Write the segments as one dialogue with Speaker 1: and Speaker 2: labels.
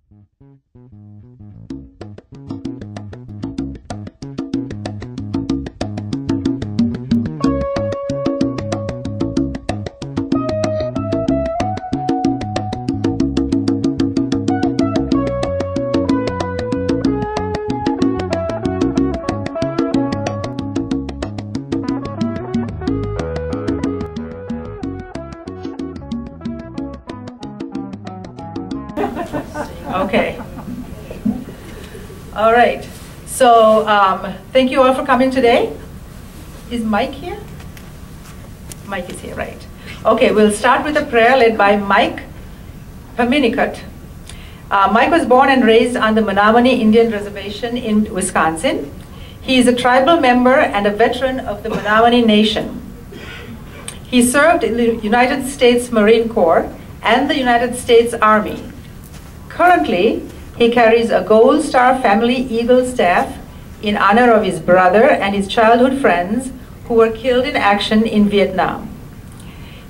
Speaker 1: Okay. All right. So thank you all for coming today. Is Mike here? Mike is here, right. Okay, we'll start with a prayer led by Mike Paminikut. Mike was born and raised on the Menominee Indian Reservation in Wisconsin. He is a tribal member and a veteran of the Menominee Nation. He served in the United States Marine Corps and the United States Army. Currently, he carries a Gold Star Family Eagle staff in honor of his brother and his childhood friends who were killed in action in Vietnam.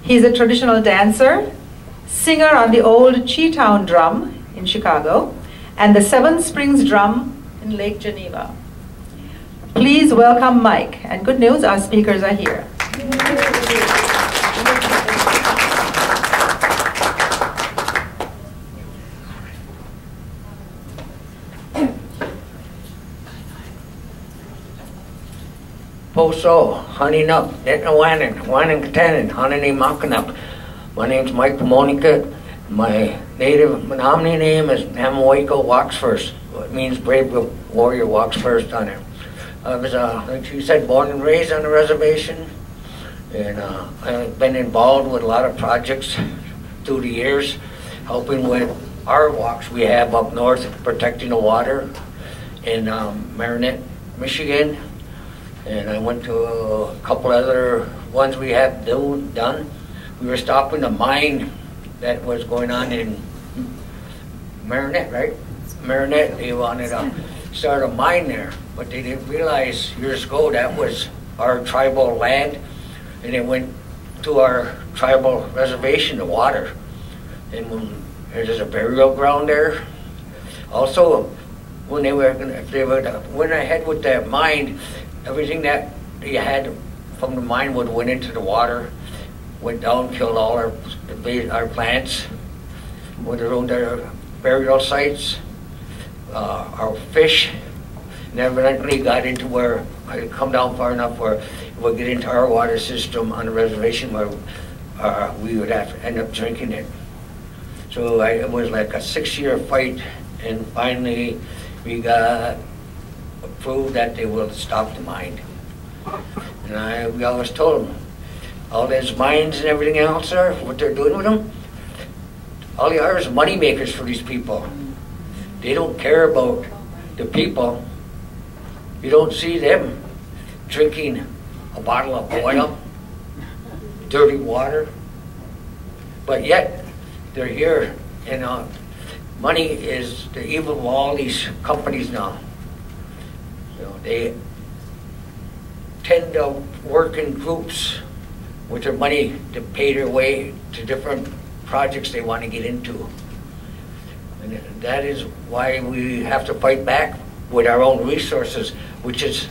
Speaker 1: He is a traditional dancer, singer on the old Cheetown drum in Chicago, and the Seven Springs drum in Lake Geneva. Please welcome Mike. And good news, our speakers are here.
Speaker 2: Poso, hunting up, Netnawanan, Wanan Katanan, Hanani Makanap. My name's Mike Pamonica. My native Menominee name is Namawaiko Walks First. It means brave warrior walks first on it. I was, like you said, born and raised on the reservation. And I've been involved with a lot of projects through the years, helping with our walks we have up north, protecting the water in Marinette, Michigan. And I went to a couple other ones we have done. We were stopping a mine that was going on in Marinette, right? Marinette, they wanted to start a mine there, but they didn't realize years ago that was our tribal land, and it went to our tribal reservation, the water. And when there's a burial ground there. Also, when they were gonna, if they went ahead with that mine, everything that they had from the mine would went into the water, went down, killed all our plants, went around their burial sites, our fish, and evidently got into where I come down far enough where it would get into our water system on the reservation where we would have to end up drinking it. So it was like a 6-year fight, and finally we got approved that they will stop the mine. And we always told them, all those mines and everything else are, what they're doing with them, all they are is money makers for these people. They don't care about the people. You don't see them drinking a bottle of oil, dirty water, but yet they're here, and money is the evil of all these companies now. They tend to work in groups with their money to pay their way to different projects they want to get into. And that is why we have to fight back with our own resources, which is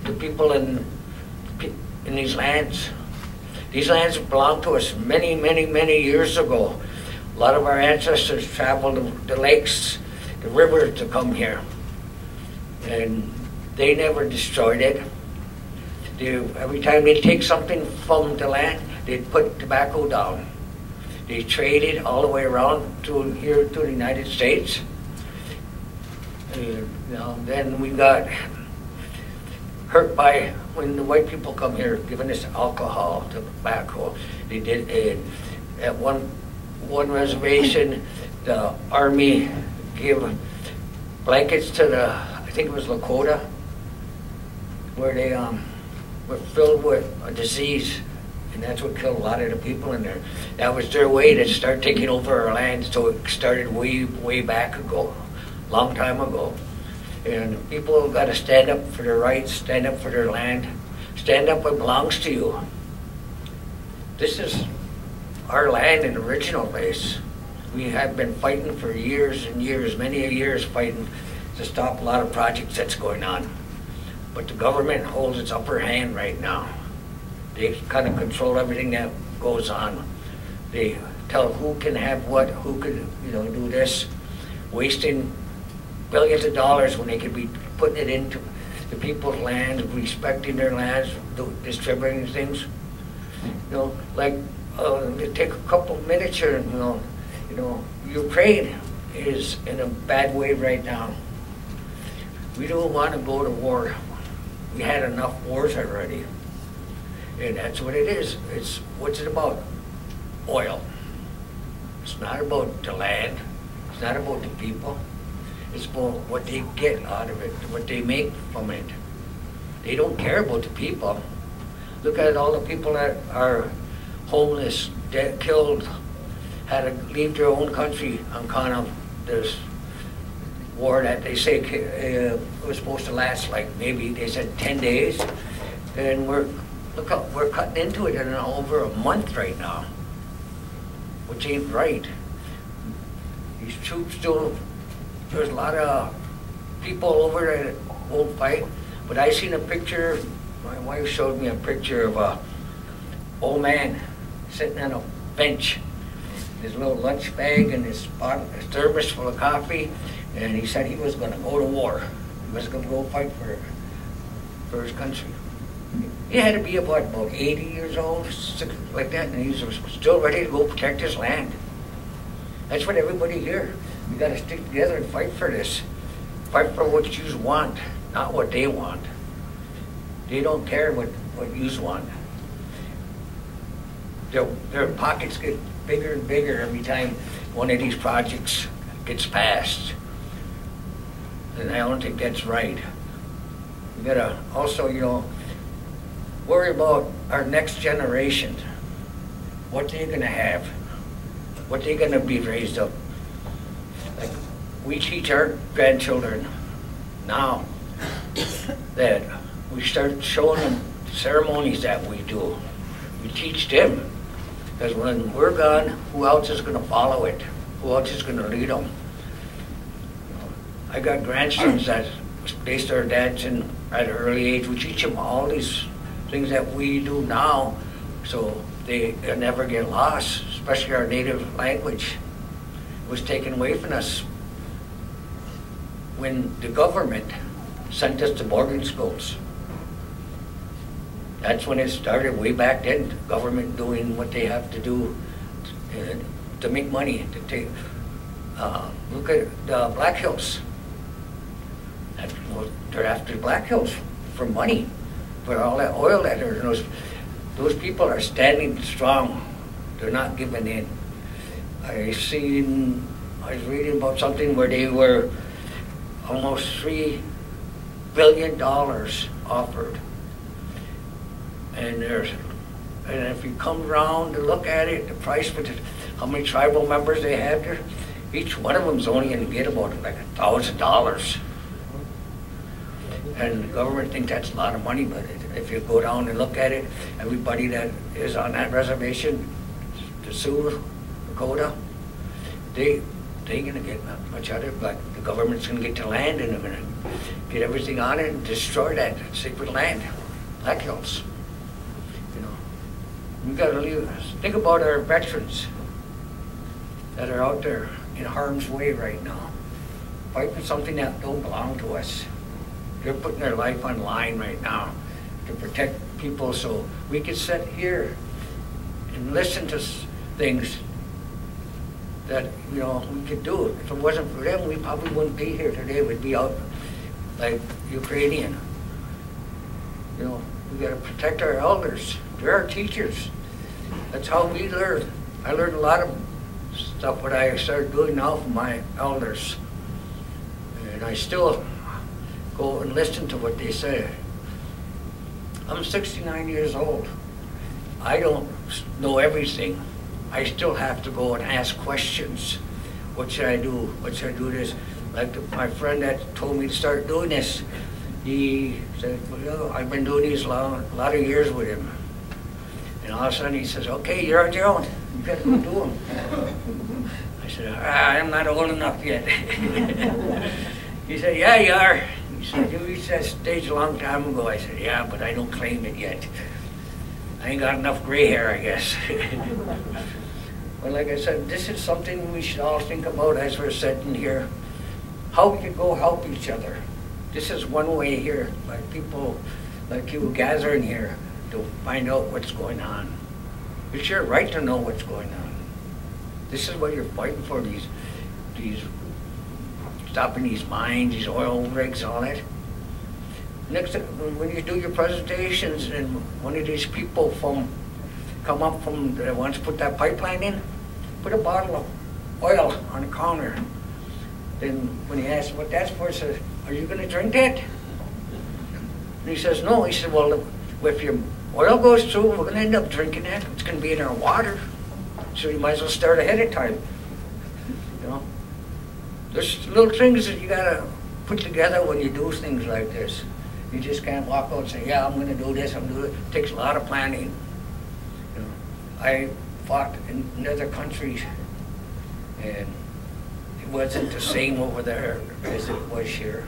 Speaker 2: the people in these lands. These lands belong to us many, many, many years ago. A lot of our ancestors traveled the lakes, the rivers to come here. And they never destroyed it. Every time they take something from the land, they'd put tobacco down. They traded all the way around to here to the United States. Then we got hurt by when the white people come here, giving us alcohol, tobacco. They did at one reservation. The Army gave blankets to the, I think it was Lakota, where they were filled with a disease, and that's what killed a lot of the people in there. That was their way to start taking over our land, so it started way back ago, long time ago. And people got to stand up for their rights, stand up for their land, stand up what belongs to you. This is our land in the original place. We have been fighting for years and years, many years fighting to stop a lot of projects that's going on. But the government holds its upper hand right now. They kind of control everything that goes on. They tell who can have what, who could, do this, wasting billions of dollars when they could be putting it into the people's lands, respecting their lands, distributing things. Like take a couple minutes here. Ukraine is in a bad way right now. We don't want to go to war. We had enough wars already. And that's what it is. What's it about? Oil. It's not about the land. It's not about the people. It's about what they get out of it, what they make from it. They don't care about the people. Look at all the people that are homeless, dead, killed, had to leave their own country on account of this war that they say was supposed to last, like maybe they said 10 days. And we're cutting into it in over a month right now, which ain't right. These troops there's a lot of people over there that won't fight, but I seen a picture, my wife showed me a picture of a old man sitting on a bench, his little lunch bag and his thermos full of coffee, and he said he was going to go to war. He was going to go fight for his country. He had to be about 80 years old, like that, and he was still ready to go protect his land. That's what everybody here. We got to stick together and fight for this. Fight for what you want, not what they want. They don't care what you want. Their pockets get bigger and bigger every time one of these projects gets passed. And I don't think that's right. We gotta also, worry about our next generation. What they're gonna have. What they're gonna be raised up. Like, we teach our grandchildren now that we start showing them ceremonies that we do. We teach them. Because when we're gone, who else is going to follow it? Who else is going to lead them? I got grandsons that they started dancing at an early age. We teach them all these things that we do now so they never get lost, especially our native language. It was taken away from us when the government sent us to boarding schools. That's when it started, way back then, the government doing what they have to do to make money. Look at the Black Hills. They're after the Black Hills for money, for all that oil that there's. Those people are standing strong. They're not giving in. I was reading about something where they were almost $3 billion offered. And if you come around to look at it, the price for how many tribal members they have there, each one of them is only going to get about like $1,000. And the government thinks that's a lot of money, but if you go down and look at it, everybody that is on that reservation, the Sioux, Dakota, they're going to get not much out of it, but the government's going to get the land and they're going to get everything on it and destroy that sacred land, Black Hills. We got to think about our veterans that are out there in harm's way right now, fighting something that don't belong to us. They're putting their life on line right now to protect people so we can sit here and listen to things that, we could do. If it wasn't for them, we probably wouldn't be here today. We'd be out like Ukrainian. We got to protect our elders. They're our teachers. That's how we learn. I learned a lot of stuff what I started doing now from my elders. And I still go and listen to what they say. I'm 69 years old. I don't know everything. I still have to go and ask questions. What should I do? What should I do this? Like my friend that told me to start doing this, he said, well, I've been doing these a lot of years with him. And all of a sudden he says, okay, you're on your own. You gotta go do them. I said, I'm not old enough yet. He said, yeah, you are. He said, you reached that stage a long time ago. I said, yeah, but I don't claim it yet. I ain't got enough gray hair, I guess. Well, like I said, this is something we should all think about as we're sitting here. How we can go help each other. This is one way here, like people like you gathering here to find out what's going on. It's your right to know what's going on. This is what you're fighting for, these stopping these mines, these oil rigs, all that. Next, when you do your presentations and one of these people come up from that wants to put that pipeline in, put a bottle of oil on the counter. Then when he asks what that's for, he says, are you going to drink that? And he says, no. He said, well, if your oil goes through, we're going to end up drinking that. It's going to be in our water. So you might as well start ahead of time. You know, there's little things that you got to put together when you do things like this. You just can't walk out and say, yeah, I'm going to do this, I'm going to do it. It takes a lot of planning. You know, I fought in other countries, and it wasn't the same over there as it was here.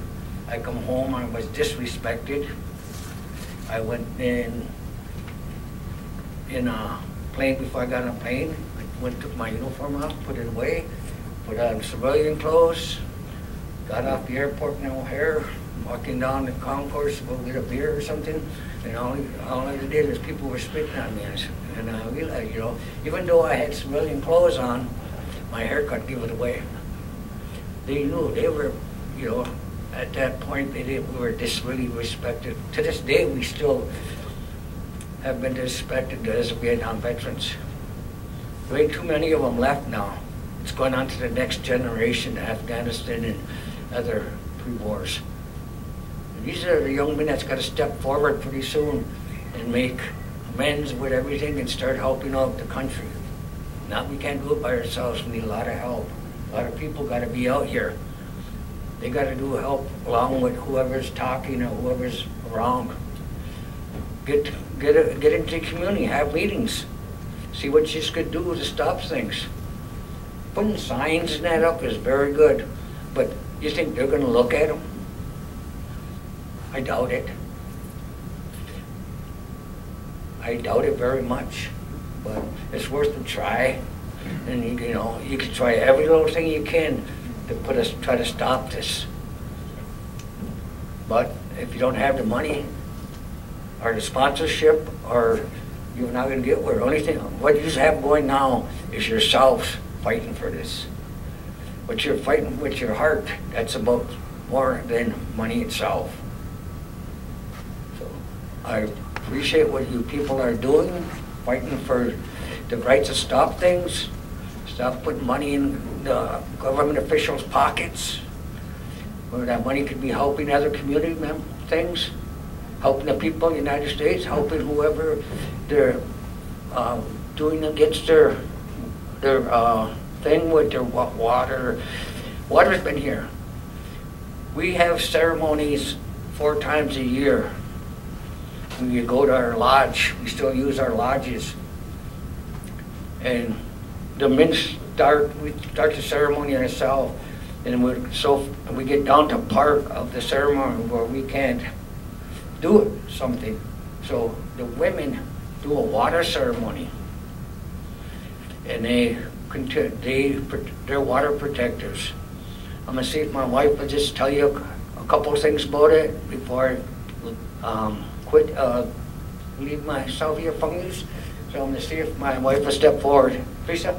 Speaker 2: I come home, I was disrespected. I went in a plane before I got on a plane. I took my uniform off, put it away, put on civilian clothes, got off the airport in O'Hare, walking down the concourse to go get a beer or something, and all I did is people were spitting on me. And I realized, you know, even though I had civilian clothes on, my haircut gave it away. They knew, they were, you know, at that point we were really respected. To this day, we still have been disrespected as Vietnam veterans. There ain't too many of them left now. It's going on to the next generation, Afghanistan and other pre-wars. These are the young men that's got to step forward pretty soon and make amends with everything and start helping out the country. Now we can't do it by ourselves. We need a lot of help. A lot of people got to be out here. They got to do help along with whoever's talking or whoever's around. Get into the community, have meetings, see what you could do to stop things. Putting signs and that up is very good, but you think they're going to look at them? I doubt it. I doubt it very much, but it's worth a try. And you know, you can try every little thing you can to try to stop this. But if you don't have the money or the sponsorship, or you're not going to get where. Only thing what you have going now is yourself fighting for this. But you're fighting with your heart. That's about more than money itself. So I appreciate what you people are doing, fighting for the right to stop things, stop putting money in the government officials' pockets, where that money could be helping other community things, helping the people in the United States, helping whoever they're doing against their thing with their water. Water's been here. We have ceremonies 4 times a year. When you go to our lodge, we still use our lodges. And the men we start the ceremony ourselves, and we get down to part of the ceremony where we can't do something. So the women do a water ceremony, and they're water protectors. I'm gonna see if my wife will just tell you a couple of things about it before I leave myself here from you. So I'm gonna see if my wife will step forward. Lisa?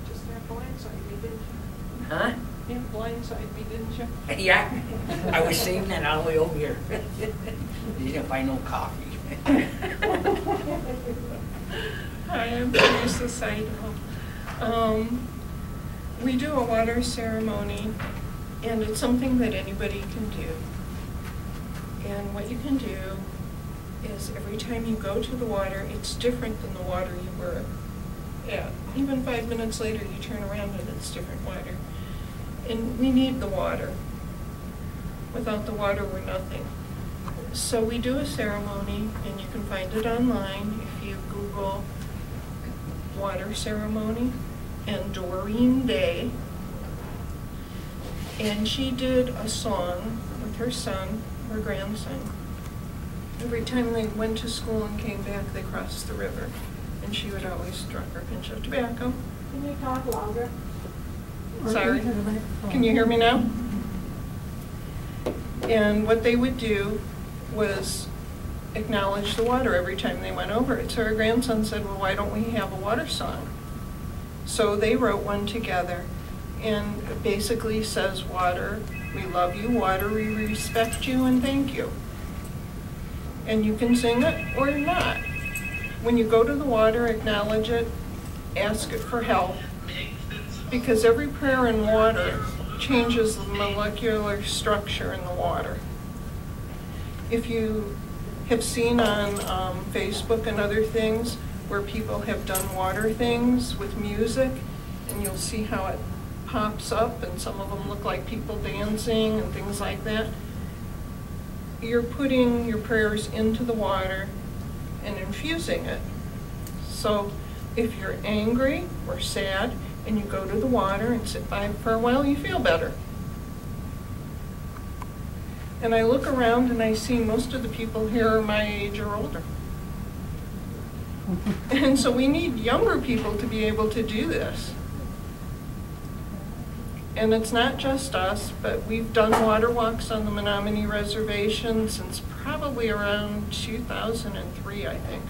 Speaker 3: Just blindsided me, didn't you?
Speaker 2: Huh?
Speaker 3: You blindsided me, didn't you?
Speaker 2: Yeah, I was saying that all the way over here. You didn't find no coffee.
Speaker 3: Hi, I'm Teresa Seidel. We do a water ceremony, and it's something that anybody can do. And what you can do is every time you go to the water, it's different than the water you were at. Even 5 minutes later, you turn around and it's different water. And we need the water. Without the water, we're nothing. So we do a ceremony, and you can find it online if you Google water ceremony, and Doreen Day, and she did a song with her son, her grandson. Every time they went to school and came back, they crossed the river, and she would always drop her pinch of tobacco.
Speaker 4: Can you talk louder?
Speaker 3: Sorry, can you hear me now? And what they would do was acknowledge the water every time they went over it. So her grandson said, well, why don't we have a water song? So they wrote one together, and it basically says, water, we love you, water, we respect you, and thank you. And you can sing it or not. When you go to the water, acknowledge it, ask it for help, because every prayer in water changes the molecular structure in the water. If you have seen on Facebook and other things where people have done water things with music, and you'll see how it pops up, and some of them look like people dancing and things like that. You're putting your prayers into the water and infusing it. So if you're angry or sad and you go to the water and sit by it for a while, you feel better. And I look around and I see most of the people here are my age or older. And so we need younger people to be able to do this. And it's not just us, but we've done water walks on the Menominee Reservation since probably around 2003, I think.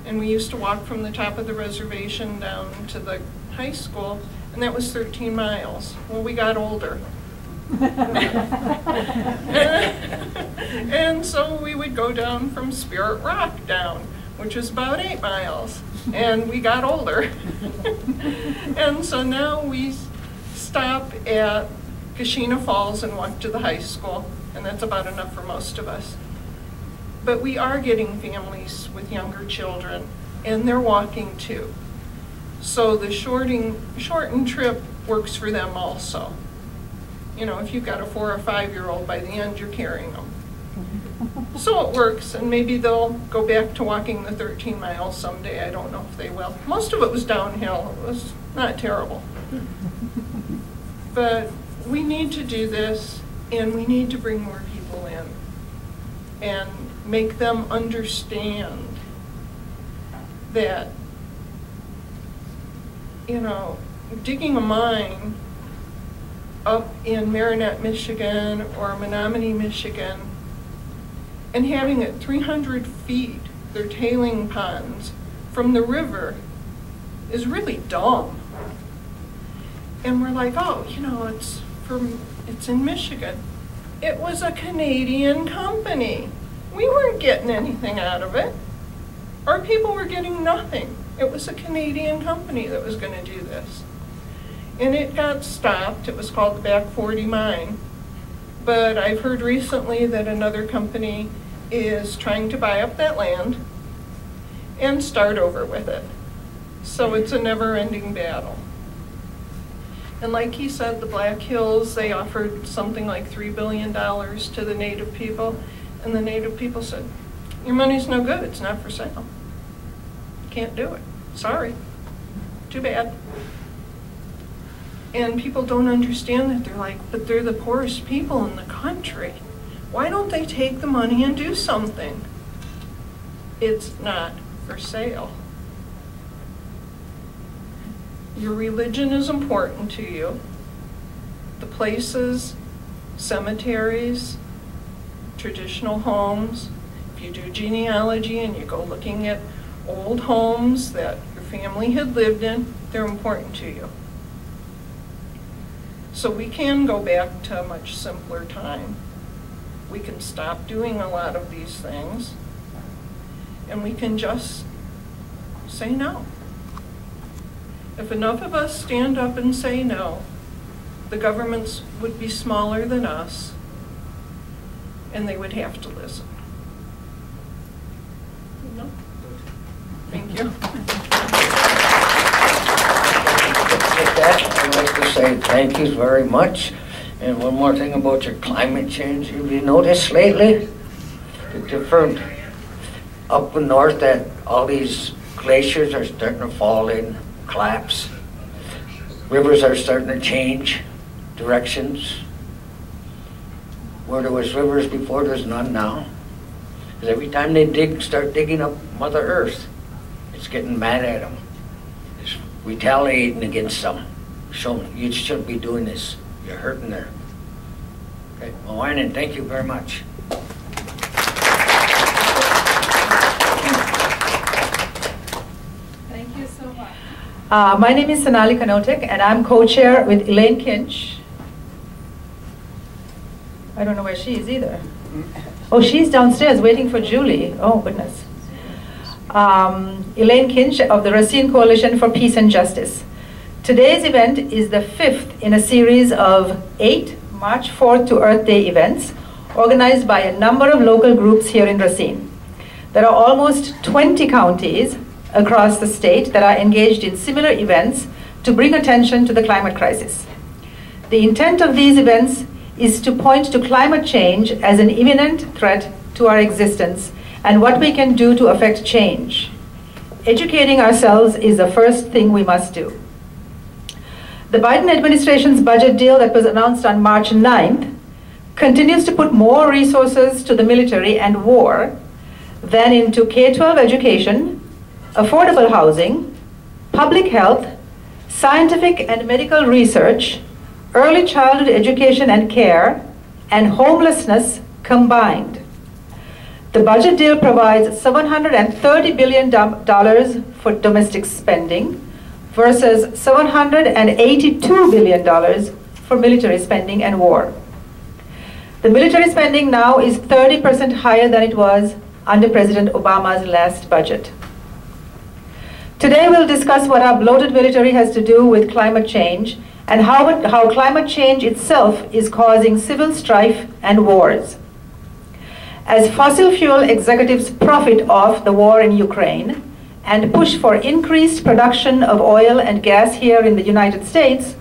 Speaker 3: And we used to walk from the top of the reservation down to the high school, and that was 13 miles. Well, we got older. And so we would go down from Spirit Rock down, which is about 8 miles, and we got older. And so now we stop at Kashina Falls and walk to the high school, and that's about enough for most of us. But we are getting families with younger children, and they're walking too. So the shortened trip works for them also. You know, if you've got a 4 or 5-year-old, by the end you're carrying them. So it works, and maybe they'll go back to walking the 13 miles someday. I don't know if they will. Most of it was downhill. It was not terrible. But we need to do this, and we need to bring more people in and make them understand that, you know, digging a mine up in Marinette, Michigan, or Menominee, Michigan, and having it 300 feet, their tailing ponds, from the river is really dumb. And we're like, oh, you know, it's in Michigan. It was a Canadian company. We weren't getting anything out of it. Our people were getting nothing. It was a Canadian company that was going to do this. And it got stopped. It was called the Back 40 Mine. But I've heard recently that another company is trying to buy up that land and start over with it. So it's a never-ending battle. And like he said, the Black Hills, they offered something like $3 billion to the Native people. And the Native people said, your money's no good, it's not for sale. Can't do it, sorry, too bad. And people don't understand that. They're like, but they're the poorest people in the country. Why don't they take the money and do something? It's not for sale. Your religion is important to you. The places, cemeteries, traditional homes. If you do genealogy and you go looking at old homes that your family had lived in, they're important to you. So we can go back to a much simpler time. We can stop doing a lot of these things, and we can just say no. If enough of us stand up and say no, the governments would be smaller than us, and they would have to listen. No? Thank you.
Speaker 2: With that, I'd like to say thank you very much. And one more thing about your climate change. Have you noticed lately the different up in north that all these Glaciers are starting to fall in, collapse. Rivers are starting to change directions. Where there was rivers before, there's none now. Because every time they start digging up Mother Earth, it's getting mad at them. It's retaliating against them. Showing, you shouldn't be doing this. You're hurting there. Okay, well, Arnon, thank you very much.
Speaker 1: Thank you so much. My name is Sonali Kanotek, and I'm co-chair with Elaine Kinch. I don't know where she is either. Oh, she's downstairs waiting for Julie. Oh, goodness. Elaine Kinch of the Racine Coalition for Peace and Justice. Today's event is the 5th in a series of 8 March 4th to Earth Day events organized by a number of local groups here in Racine. There are almost 20 counties across the state that are engaged in similar events to bring attention to the climate crisis. The intent of these events is to point to climate change as an imminent threat to our existence and what we can do to affect change. Educating ourselves is the first thing we must do. The Biden administration's budget deal that was announced on March 9th continues to put more resources to the military and war than into K-12 education, affordable housing, public health, scientific and medical research, early childhood education and care, and homelessness combined. The budget deal provides $730 billion for domestic spending versus $782 billion for military spending and war. The military spending now is 30% higher than it was under President Obama's last budget. Today we'll discuss what our bloated military has to do with climate change and how climate change itself is causing civil strife and wars. As fossil fuel executives profit off the war in Ukraine and push for increased production of oil and gas here in the United States,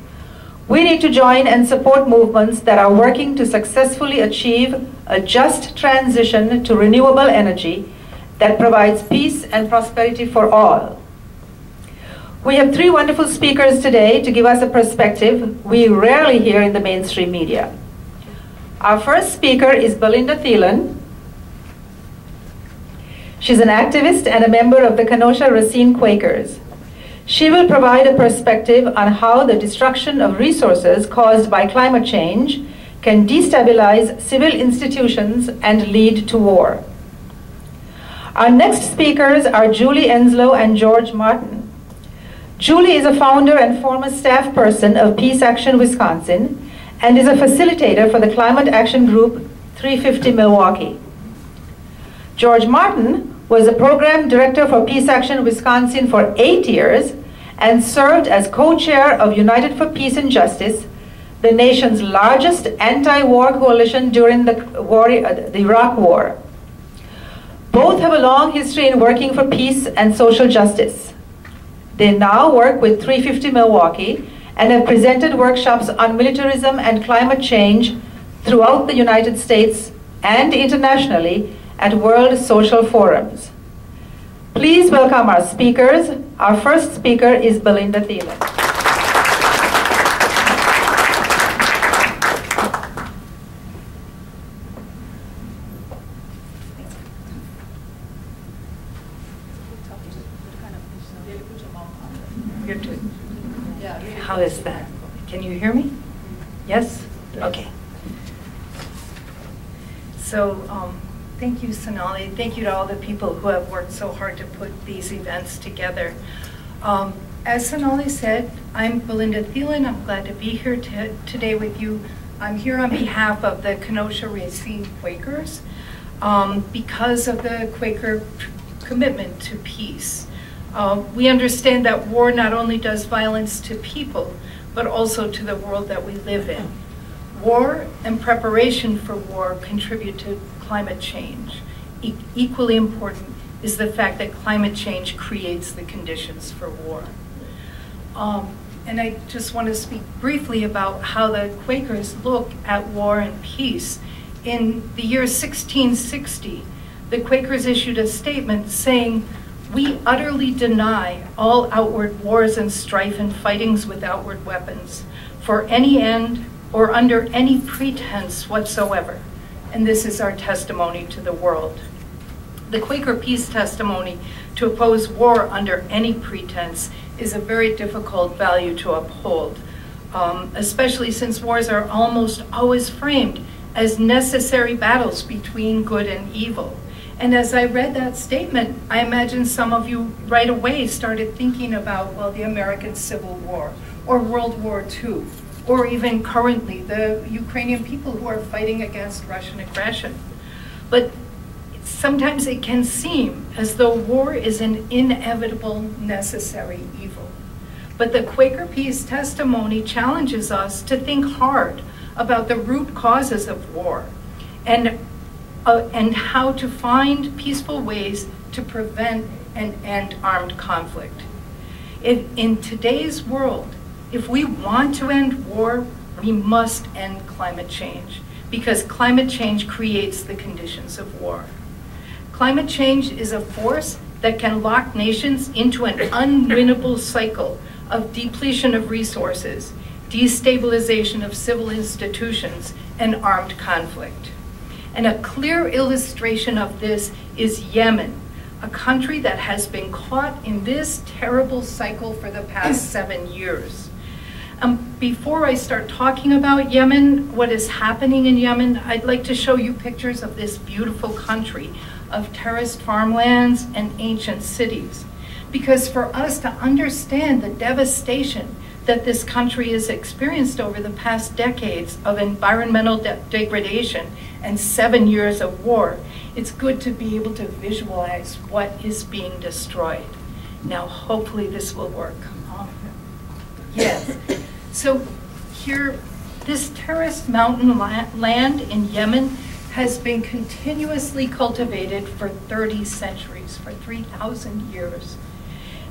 Speaker 1: we need to join and support movements that are working to successfully achieve a just transition to renewable energy that provides peace and prosperity for all. We have 3 wonderful speakers today to give us a perspective we rarely hear in the mainstream media. Our first speaker is Belinda Thielen. She's an activist and a member of the Kenosha Racine Quakers. She will provide a perspective on how the destruction of resources caused by climate change can destabilize civil institutions and lead to war. Our next speakers are Julie Enslow and George Martin. Julie is a founder and former staff person of Peace Action Wisconsin and is a facilitator for the Climate Action Group 350 Milwaukee. George Martin was a program director for Peace Action Wisconsin for 8 years and served as co-chair of United for Peace and Justice, the nation's largest anti-war coalition during the Iraq War. Both have a long history in working for peace and social justice. They now work with 350 Milwaukee and have presented workshops on militarism and climate change throughout the United States and internationally at World Social Forums. Please welcome our speakers. Our first speaker is Belinda Thielen. How is that? Can you hear me? Yes? Okay.
Speaker 4: So thank you, Sonali. Thank you to all the people who have worked so hard to put these events together. As Sonali said, I'm Belinda Thielen. I'm glad to be here today with you. I'm here on behalf of the Kenosha Racine Quakers because of the Quaker commitment to peace. We understand that war not only does violence to people, but also to the world that we live in. War and preparation for war contribute to climate change. Equally important is the fact that climate change creates the conditions for war. And I just want to speak briefly about how the Quakers look at war and peace. In the year 1660, the Quakers issued a statement saying, We utterly deny all outward wars and strife and fightings with outward weapons for any end or under any pretense whatsoever. And this is our testimony to the world. The Quaker Peace testimony to oppose war under any pretense is a very difficult value to uphold, especially since wars are almost always framed as necessary battles between good and evil. And as I read that statement, I imagine some of you right away started thinking about, well, the American Civil War, or World War II, or even currently, the Ukrainian people who are fighting against Russian aggression. But sometimes it can seem as though war is an inevitable, necessary evil. But the Quaker Peace testimony challenges us to think hard about the root causes of war and how to find peaceful ways to prevent and end armed conflict. In today's world, if we want to end war, we must end climate change, because climate change creates the conditions of war. Climate change is a force that can lock nations into an unwinnable cycle of depletion of resources, destabilization of civil institutions, and armed conflict. And a clear illustration of this is Yemen, a country that has been caught in this terrible cycle for the past 7 years. Before I start talking about Yemen, what is happening in Yemen, I'd like to show you pictures of this beautiful country, of terraced farmlands and ancient cities. Because for us to understand the devastation that this country has experienced over the past decades of environmental degradation and 7 years of war, it's good to be able to visualize what is being destroyed. Now, hopefully this will work. Yes. So here, this terraced mountain land in Yemen has been continuously cultivated for 30 centuries, for 3,000 years.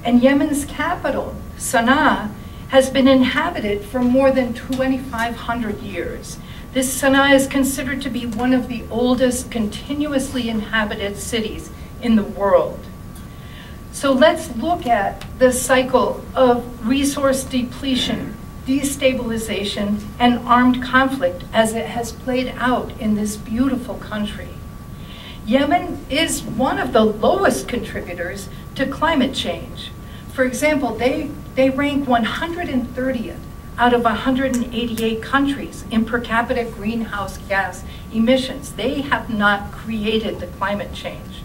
Speaker 4: And Yemen's capital, Sana'a, has been inhabited for more than 2,500 years. This Sana'a is considered to be one of the oldest continuously inhabited cities in the world. So let's look at the cycle of resource depletion, destabilization, and armed conflict as it has played out in this beautiful country. Yemen is one of the lowest contributors to climate change. For example, they rank 130th out of 188 countries in per capita greenhouse gas emissions. They have not created the climate change.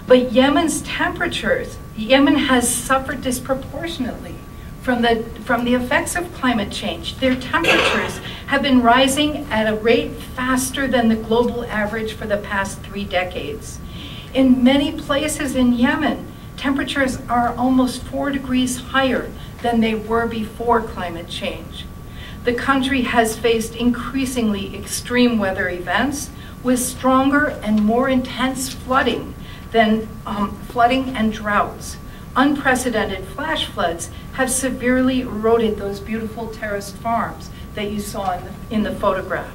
Speaker 4: But Yemen's temperatures, Yemen has suffered disproportionately from the effects of climate change. Their temperatures have been rising at a rate faster than the global average for the past 3 decades. In many places in Yemen, temperatures are almost 4 degrees higher than they were before climate change. The country has faced increasingly extreme weather events with stronger and more intense flooding and droughts. Unprecedented flash floods have severely eroded those beautiful terraced farms that you saw in the photograph.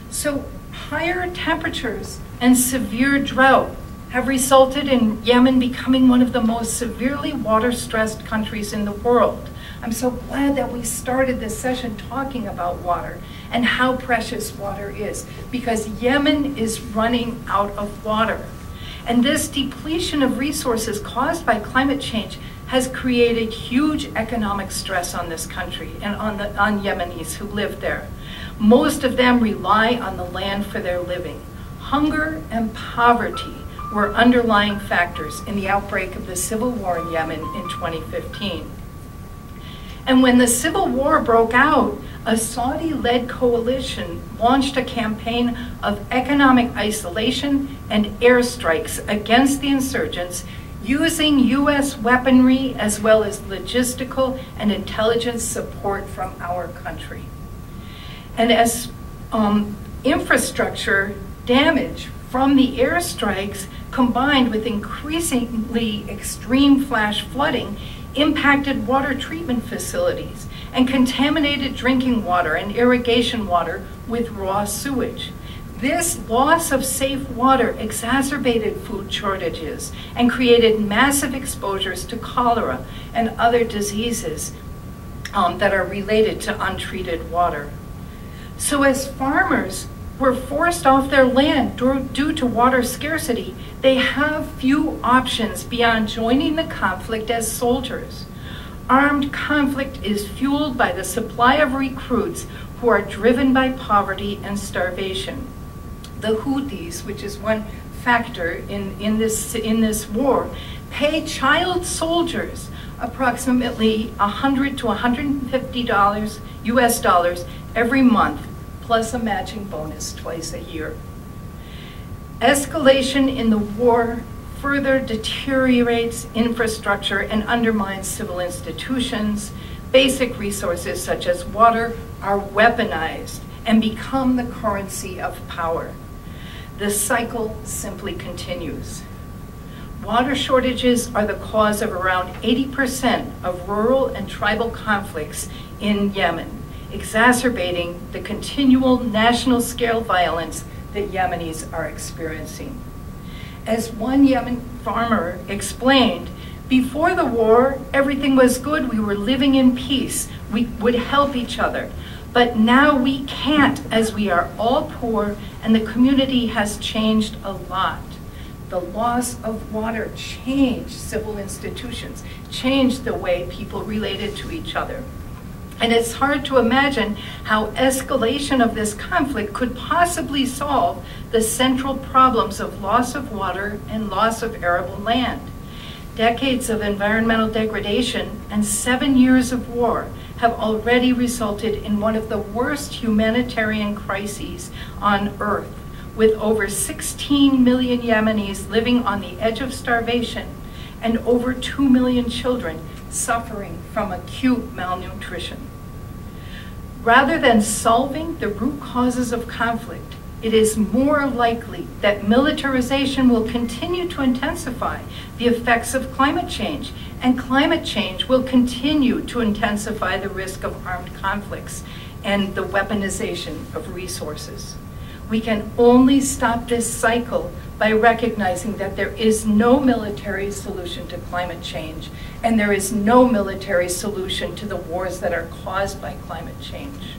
Speaker 4: So higher temperatures and severe drought have resulted in Yemen becoming one of the most severely water-stressed countries in the world. I'm so glad that we started this session talking about water and how precious water is, because Yemen is running out of water. And this depletion of resources caused by climate change has created huge economic stress on this country and on Yemenis who live there. Most of them rely on the land for their living. Hunger and poverty were underlying factors in the outbreak of the civil war in Yemen in 2015. And when the civil war broke out, a Saudi-led coalition launched a campaign of economic isolation and airstrikes against the insurgents, using US weaponry as well as logistical and intelligence support from our country. And as infrastructure damage from the airstrikes combined with increasingly extreme flash flooding impacted water treatment facilities and contaminated drinking water and irrigation water with raw sewage. This loss of safe water exacerbated food shortages and created massive exposures to cholera and other diseases that are related to untreated water. So as farmers were forced off their land due to water scarcity, they have few options beyond joining the conflict as soldiers. Armed conflict is fueled by the supply of recruits who are driven by poverty and starvation. The Houthis, which is one factor in this war, pay child soldiers approximately $100 to $150 US dollars every month, plus a matching bonus twice a year. Escalation in the war further deteriorates infrastructure and undermines civil institutions. Basic resources such as water are weaponized and become the currency of power. The cycle simply continues. Water shortages are the cause of around 80% of rural and tribal conflicts in Yemen, exacerbating the continual national-scale violence that Yemenis are experiencing. As one Yemen farmer explained, before the war, everything was good. We were living in peace. We would help each other. But now we can't, as we are all poor and the community has changed a lot. The loss of water changed civil institutions, changed the way people related to each other. And it's hard to imagine how escalation of this conflict could possibly solve the central problems of loss of water and loss of arable land. Decades of environmental degradation and 7 years of war have already resulted in one of the worst humanitarian crises on Earth, with over 16 million Yemenis living on the edge of starvation and over 2 million children suffering from acute malnutrition. Rather than solving the root causes of conflict, it is more likely that militarization will continue to intensify the effects of climate change, and climate change will continue to intensify the risk of armed conflicts and the weaponization of resources. We can only stop this cycle by recognizing that there is no military solution to climate change, and there is no military solution to the wars that are caused by climate change.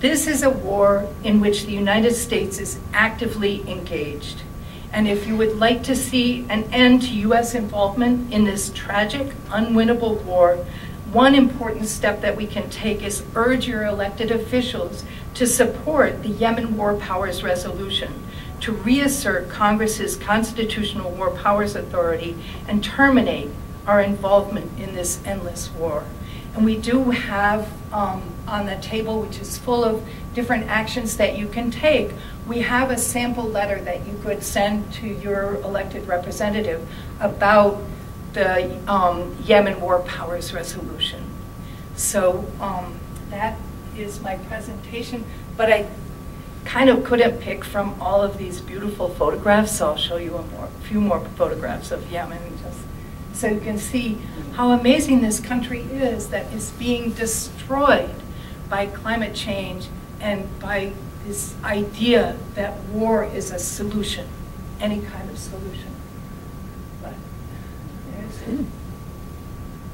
Speaker 4: This is a war in which the United States is actively engaged. And if you would like to see an end to US involvement in this tragic, unwinnable war, one important step that we can take is urge your elected officials to support the Yemen War Powers Resolution, to reassert Congress's Constitutional War Powers Authority and terminate our involvement in this endless war. And we do have on the table, which is full of different actions that you can take, we have a sample letter that you could send to your elected representative about the Yemen War Powers Resolution. So that is my presentation, but I kind of couldn't pick from all of these beautiful photographs, so I'll show you a few more photographs of Yemen, just so you can see how amazing this country is that is being destroyed by climate change and by this idea that war is a solution, any kind of solution. But there's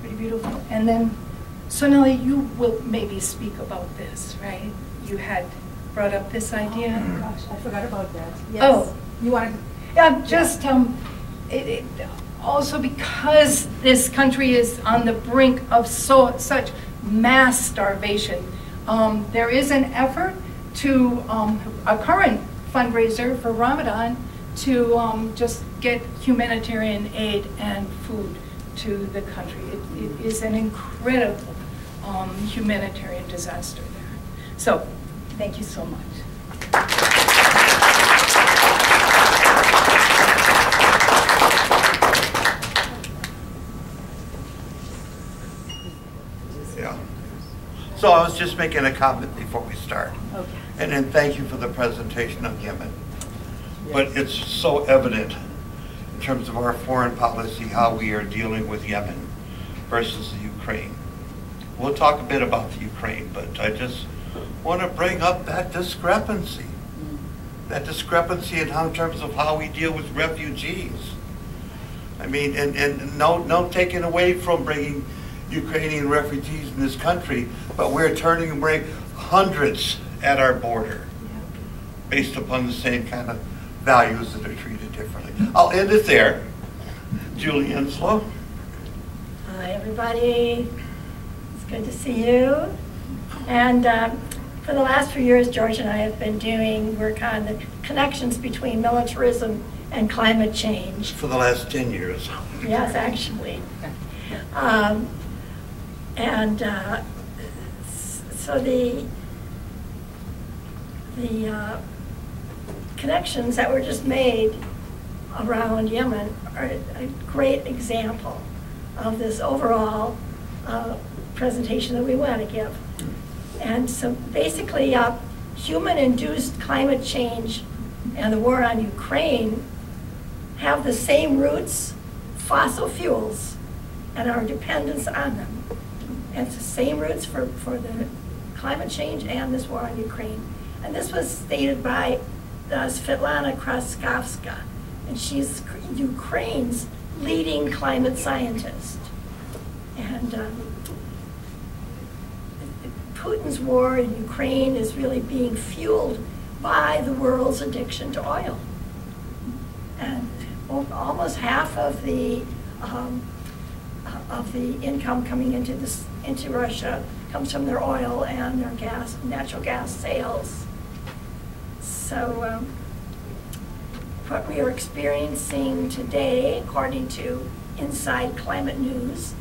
Speaker 4: pretty beautiful. And then, Sonali, you will maybe speak about this, right? You had brought up this idea.
Speaker 5: Oh, gosh, I forgot about that. Yes.
Speaker 4: Oh.
Speaker 5: You wanted?
Speaker 4: Yeah, just also because this country is on the brink of such mass starvation, there is an effort to, a current fundraiser for Ramadan to just get humanitarian aid and food to the country. It is an incredible humanitarian disaster there. So, thank you so much.
Speaker 6: Yeah. So I was just making a comment before we start.
Speaker 4: Okay.
Speaker 6: And then thank you for the presentation of Yemen. But it's so evident in terms of our foreign policy how we are dealing with Yemen versus the Ukraine. We'll talk a bit about the Ukraine, but I just want to bring up that discrepancy. that discrepancy in terms of how we deal with refugees. I mean, and no taking away from bringing Ukrainian refugees in this country, but we're turning and bring hundreds at our border based upon the same kind of values that are treated differently. I'll end it there. Julie Enslow.
Speaker 7: Hi, everybody. It's good to see you. And for the last few years, George and I have been doing work on the connections between militarism and climate change.
Speaker 6: For the last 10 years.
Speaker 7: Yes, actually. So the connections that were just made around Yemen are a great example of this overall presentation that we want to give. And so basically, human-induced climate change and the war on Ukraine have the same roots, fossil fuels, and our dependence on them. And it's the same roots for the climate change and this war on Ukraine. And this was stated by Svetlana Kraskovska, and she's Ukraine's leading climate scientist. And Putin's war in Ukraine is really being fueled by the world's addiction to oil. And almost half of the income coming into Russia comes from their oil and their natural gas sales. So what we are experiencing today, according to Inside Climate News,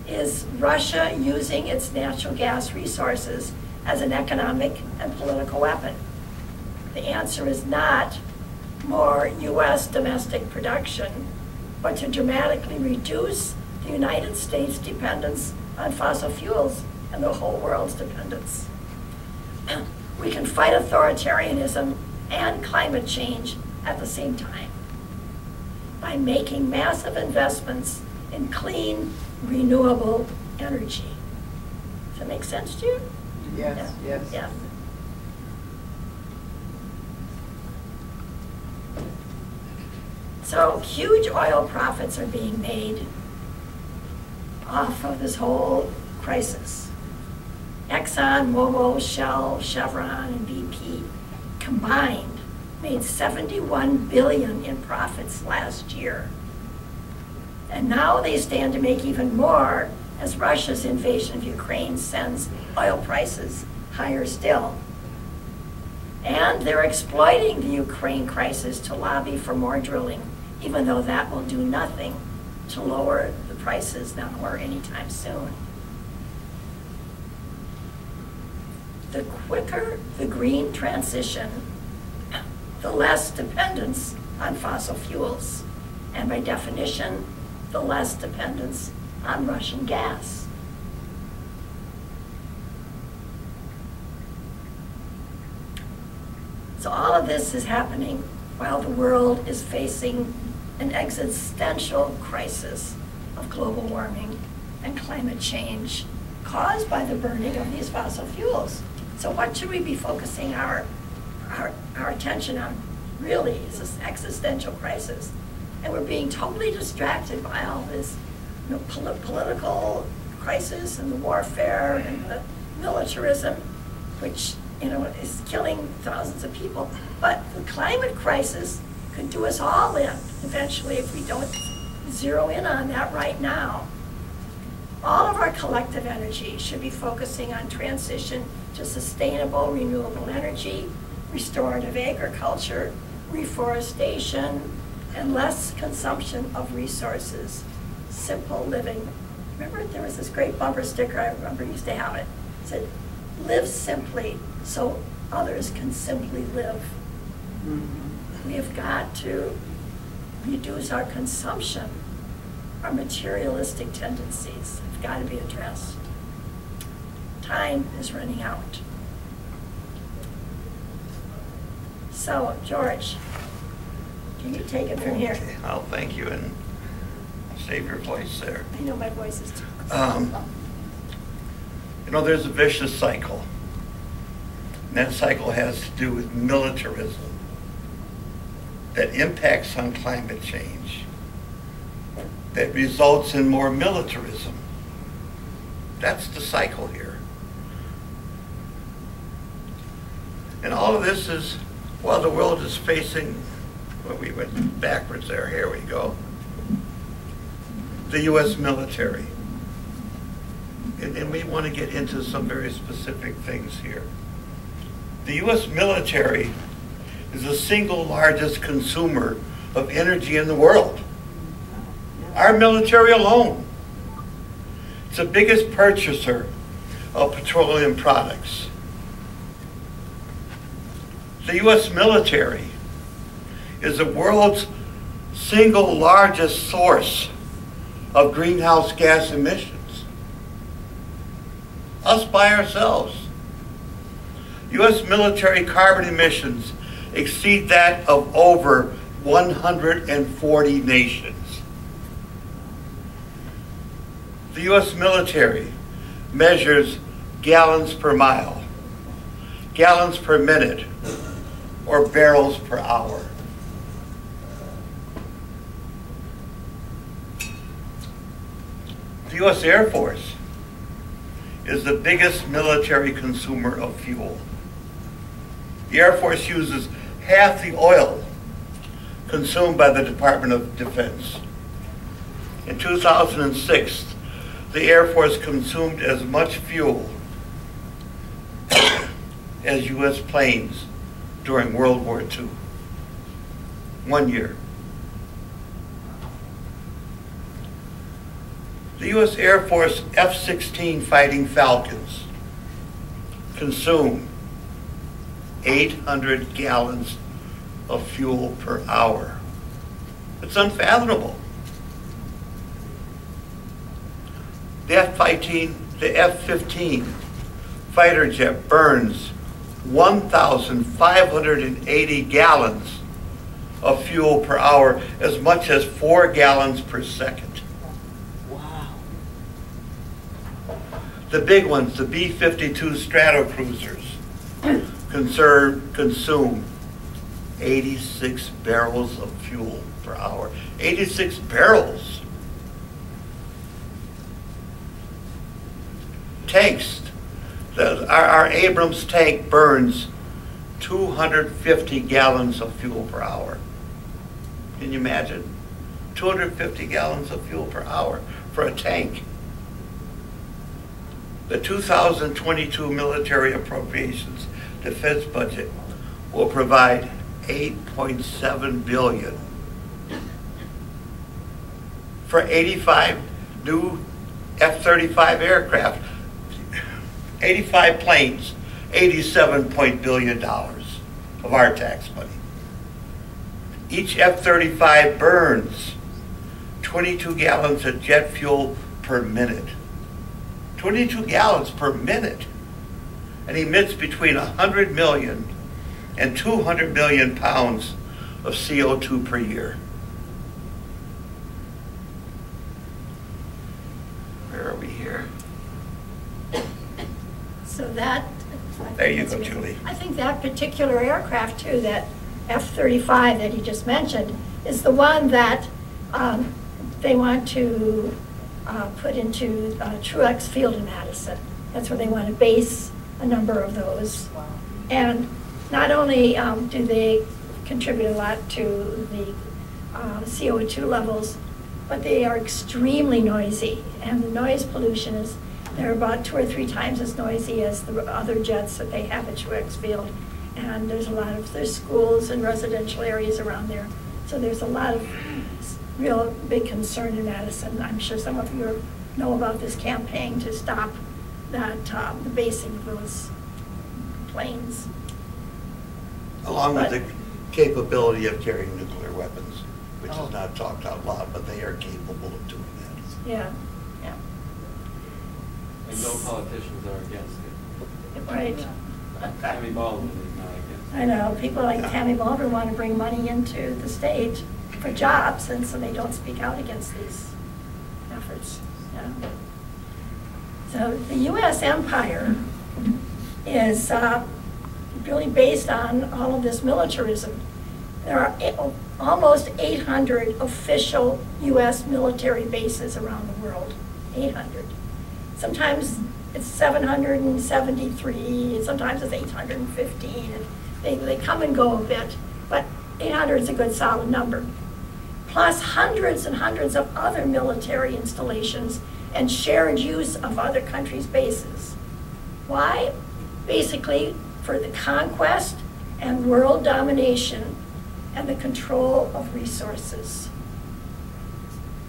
Speaker 7: is Russia using its natural gas resources as an economic and political weapon. The answer is not more U.S. domestic production, but to dramatically reduce the United States' dependence on fossil fuels and the whole world's dependence. We can fight authoritarianism and climate change at the same time by making massive investments in clean, renewable energy. Does that make sense to you?
Speaker 8: Yes, yes.
Speaker 7: Yeah. So huge oil profits are being made off of this whole crisis. Exxon, Mobil, Shell, Chevron, and BP combined made $71 billion in profits last year. And now they stand to make even more as Russia's invasion of Ukraine sends oil prices higher still. And they're exploiting the Ukraine crisis to lobby for more drilling, even though that will do nothing to lower the prices now or anytime soon. The quicker the green transition, the less dependence on fossil fuels, and by definition, the less dependence on Russian gas. So all of this is happening while the world is facing an existential crisis of global warming and climate change caused by the burning of these fossil fuels. So what should we be focusing our attention on? Really, is this existential crisis. And we're being totally distracted by all this political crisis and the warfare and the militarism, which is killing thousands of people. But the climate crisis could do us all in eventually if we don't zero in on that right now. All of our collective energy should be focusing on transition to sustainable renewable energy, restorative agriculture, reforestation, and less consumption of resources, simple living. Remember, there was this great bumper sticker, I remember used to have it. It said, live simply so others can simply live. We have got to reduce our consumption. Our materialistic tendencies have got to be addressed. Time is running out. So, George, can you take it from here?
Speaker 6: Okay, I'll thank you and save your voice there.
Speaker 7: I know my voice is too.
Speaker 6: There's a vicious cycle. And that cycle has to do with militarism. that impacts on climate change, that results in more militarism. That's the cycle here. And all of this is while the world is facing, well, we went backwards there, here we go, the U.S. military. And we want to get into some very specific things here. The U.S. military is the single largest consumer of energy in the world. Our military alone. It's the biggest purchaser of petroleum products. The U.S. military is the world's single largest source of greenhouse gas emissions. Us by ourselves. U.S. military carbon emissions exceed that of over 140 nations. The U.S. military measures gallons per mile, gallons per minute, or barrels per hour. The U.S. Air Force is the biggest military consumer of fuel. The Air Force uses half the oil consumed by the Department of Defense. In 2006, the Air Force consumed as much fuel as U.S. planes during World War II. 1 year. The U.S. Air Force F-16 Fighting Falcons consume 800 gallons of fuel per hour. It's unfathomable. The F-15 fighter jet burns 1,580 gallons of fuel per hour, as much as 4 gallons per second.
Speaker 5: Wow.
Speaker 6: The big ones, the B-52 Stratocruisers, consume 86 barrels of fuel per hour. 86 barrels. Tanks. Our Abrams tank burns 250 gallons of fuel per hour. Can you imagine? 250 gallons of fuel per hour for a tank. The 2022 military appropriations defense budget will provide $8.7 billion for 85 new F-35 aircraft, 85 planes, $87 billion of our tax money. Each F-35 burns 22 gallons of jet fuel per minute. 22 gallons per minute. And emits between 100 million and 200 million pounds of CO2 per year. Where are we here?
Speaker 7: So that...
Speaker 6: There you go, Julie.
Speaker 7: I think that particular aircraft too, that F-35 that he just mentioned, is the one that they want to put into Truex Field in Madison. That's where they want to base a number of those.
Speaker 5: Wow.
Speaker 7: And not only do they contribute a lot to the CO2 levels, but they are extremely noisy. And the noise pollution is, they're about 2 or 3 times as noisy as the other jets that they have at Truex Field. And there's there's schools and residential areas around there. So there's a lot of real big concern in Madison. I'm sure some of you know about this campaign to stop that, the basing of those planes.
Speaker 6: Along with the capability of carrying nuclear weapons, which is not talked out loud, but they are capable of doing that.
Speaker 7: Yeah, yeah.
Speaker 8: And no politicians are against it.
Speaker 7: Right.
Speaker 8: Tammy Baldwin is not against it.
Speaker 7: I know, people like Tammy Baldwin want to bring money into the state for jobs, and so they don't speak out against these efforts. Yeah. So the U.S. empire is really based on all of this militarism. There are almost 800 official U.S. military bases around the world. 800. Sometimes it's 773, sometimes it's 815. They come and go a bit, but 800 is a good solid number. Plus hundreds and hundreds of other military installations and shared use of other countries' bases. Why? Basically for the conquest and world domination and the control of resources.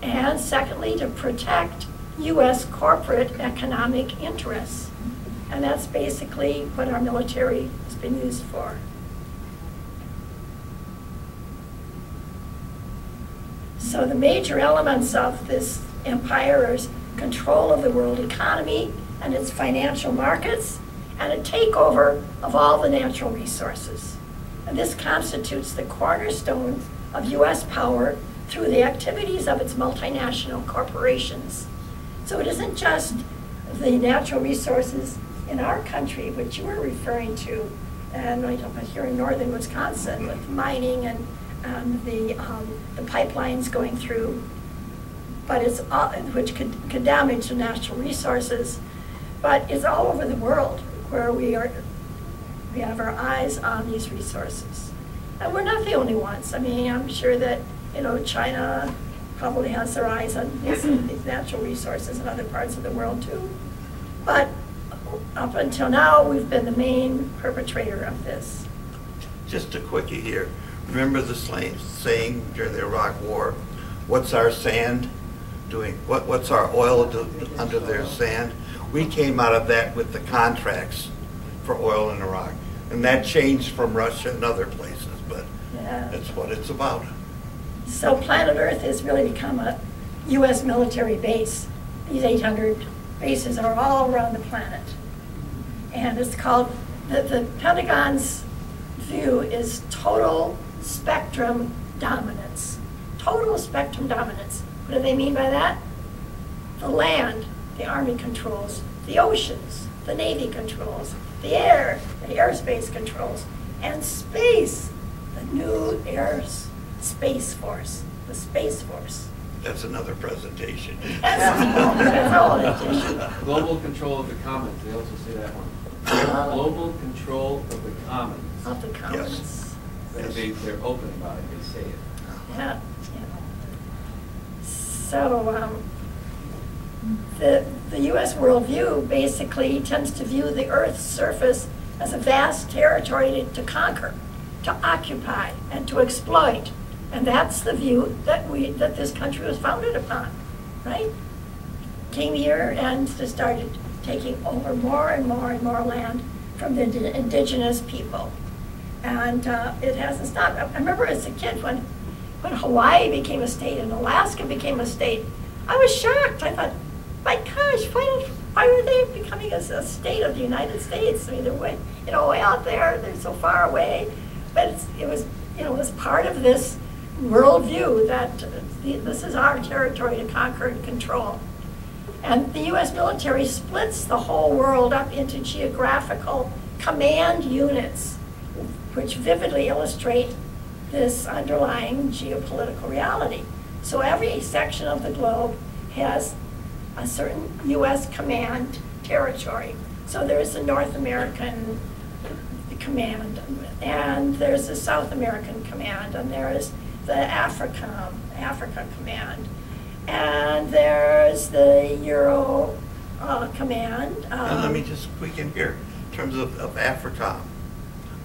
Speaker 7: And secondly, to protect U.S. corporate economic interests. And that's basically what our military has been used for. So the major elements of this empire is control of the world economy and its financial markets, and a takeover of all the natural resources. And this constitutes the cornerstone of U.S. power through the activities of its multinational corporations. So it isn't just the natural resources in our country, which you were referring to, and right up here in northern Wisconsin with mining and the pipelines going through, but it's all, which could damage the natural resources, but it's all over the world where we have our eyes on these resources. And we're not the only ones. I mean, I'm sure that, you know, China probably has their eyes on these natural resources in other parts of the world too. But up until now, we've been the main perpetrator of this.
Speaker 6: Just a quickie here. Remember the saying during the Iraq War, what's our sand doing? What's our oil under their sand? We came out of that with the contracts for oil in Iraq. And that changed from Russia and other places, but yeah, that's what it's about.
Speaker 7: So planet Earth has really become a U.S. military base. These 800 bases are all around the planet. And it's called, the Pentagon's view is total spectrum dominance. Total spectrum dominance. What do they mean by that? The land, the Army controls. The oceans, the Navy controls. The air, the airspace controls. And space, the new Space Force, the Space Force.
Speaker 6: That's another presentation.
Speaker 7: That's all it is.
Speaker 8: Global control of the commons, they also say that one. Global control of the commons.
Speaker 7: Of the commons.
Speaker 6: Yes.
Speaker 8: They're open about it, they say it.
Speaker 7: Yeah. So the U.S. worldview basically tends to view the Earth's surface as a vast territory to conquer, to occupy, and to exploit. And that's the view that this country was founded upon, right? Came here and just started taking over more and more and more land from the indigenous people. And it hasn't stopped. I remember as a kid when Hawaii became a state and Alaska became a state, I was shocked. I thought, my gosh, why were they becoming a state of the United States? I mean, they're way, way out there. They're so far away. But it was part of this worldview that this is our territory to conquer and control. And the U.S. military splits the whole world up into geographical command units, which vividly illustrate this underlying geopolitical reality. So every section of the globe has a certain U.S. command territory. So there's the North American command, and there's the South American command, and there's the Africa command, and there's the Euro command.
Speaker 6: And let me just squeak in here. In terms of Africa,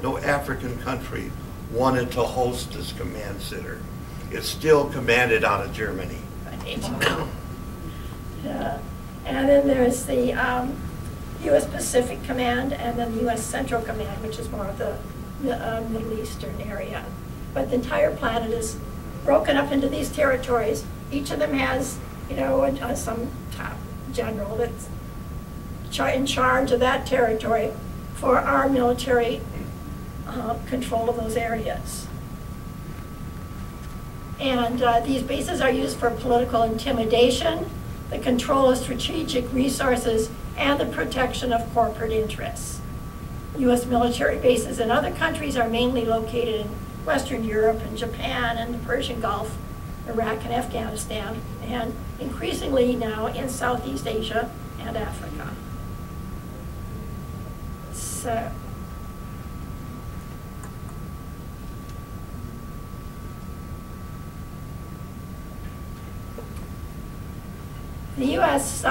Speaker 6: no African country wanted to host this command center. It's still commanded out of Germany.
Speaker 7: Right. Yeah. And then there's the U.S. Pacific Command, and then the U.S. Central Command, which is more of the Middle Eastern area. But the entire planet is broken up into these territories. Each of them has, some top general that's in charge of that territory for our military control of those areas. And these bases are used for political intimidation, the control of strategic resources, and the protection of corporate interests. U.S. military bases in other countries are mainly located in Western Europe and Japan and the Persian Gulf, Iraq and Afghanistan, and increasingly now in Southeast Asia and Africa. So, the U.S.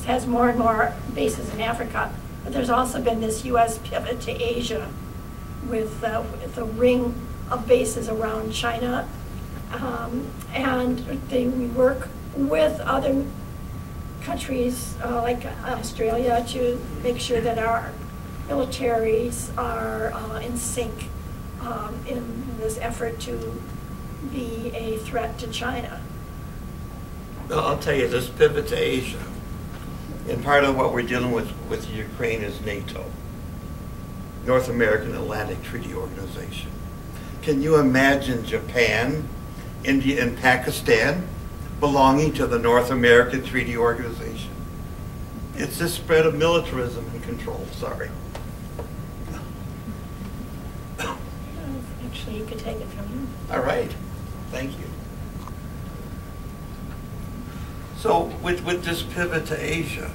Speaker 7: Has more and more bases in Africa, but there's also been this U.S. pivot to Asia with a ring of bases around China, and we work with other countries like Australia to make sure that our militaries are in sync in this effort to be a threat to China.
Speaker 6: Well, I'll tell you, this pivot to Asia, and part of what we're dealing with Ukraine is NATO, North American Atlantic Treaty Organization. Can you imagine Japan, India, and Pakistan belonging to the North American Treaty Organization? It's this spread of militarism and control, sorry.
Speaker 7: Actually, you could take it from him.
Speaker 6: All right, thank you. So with this pivot to Asia,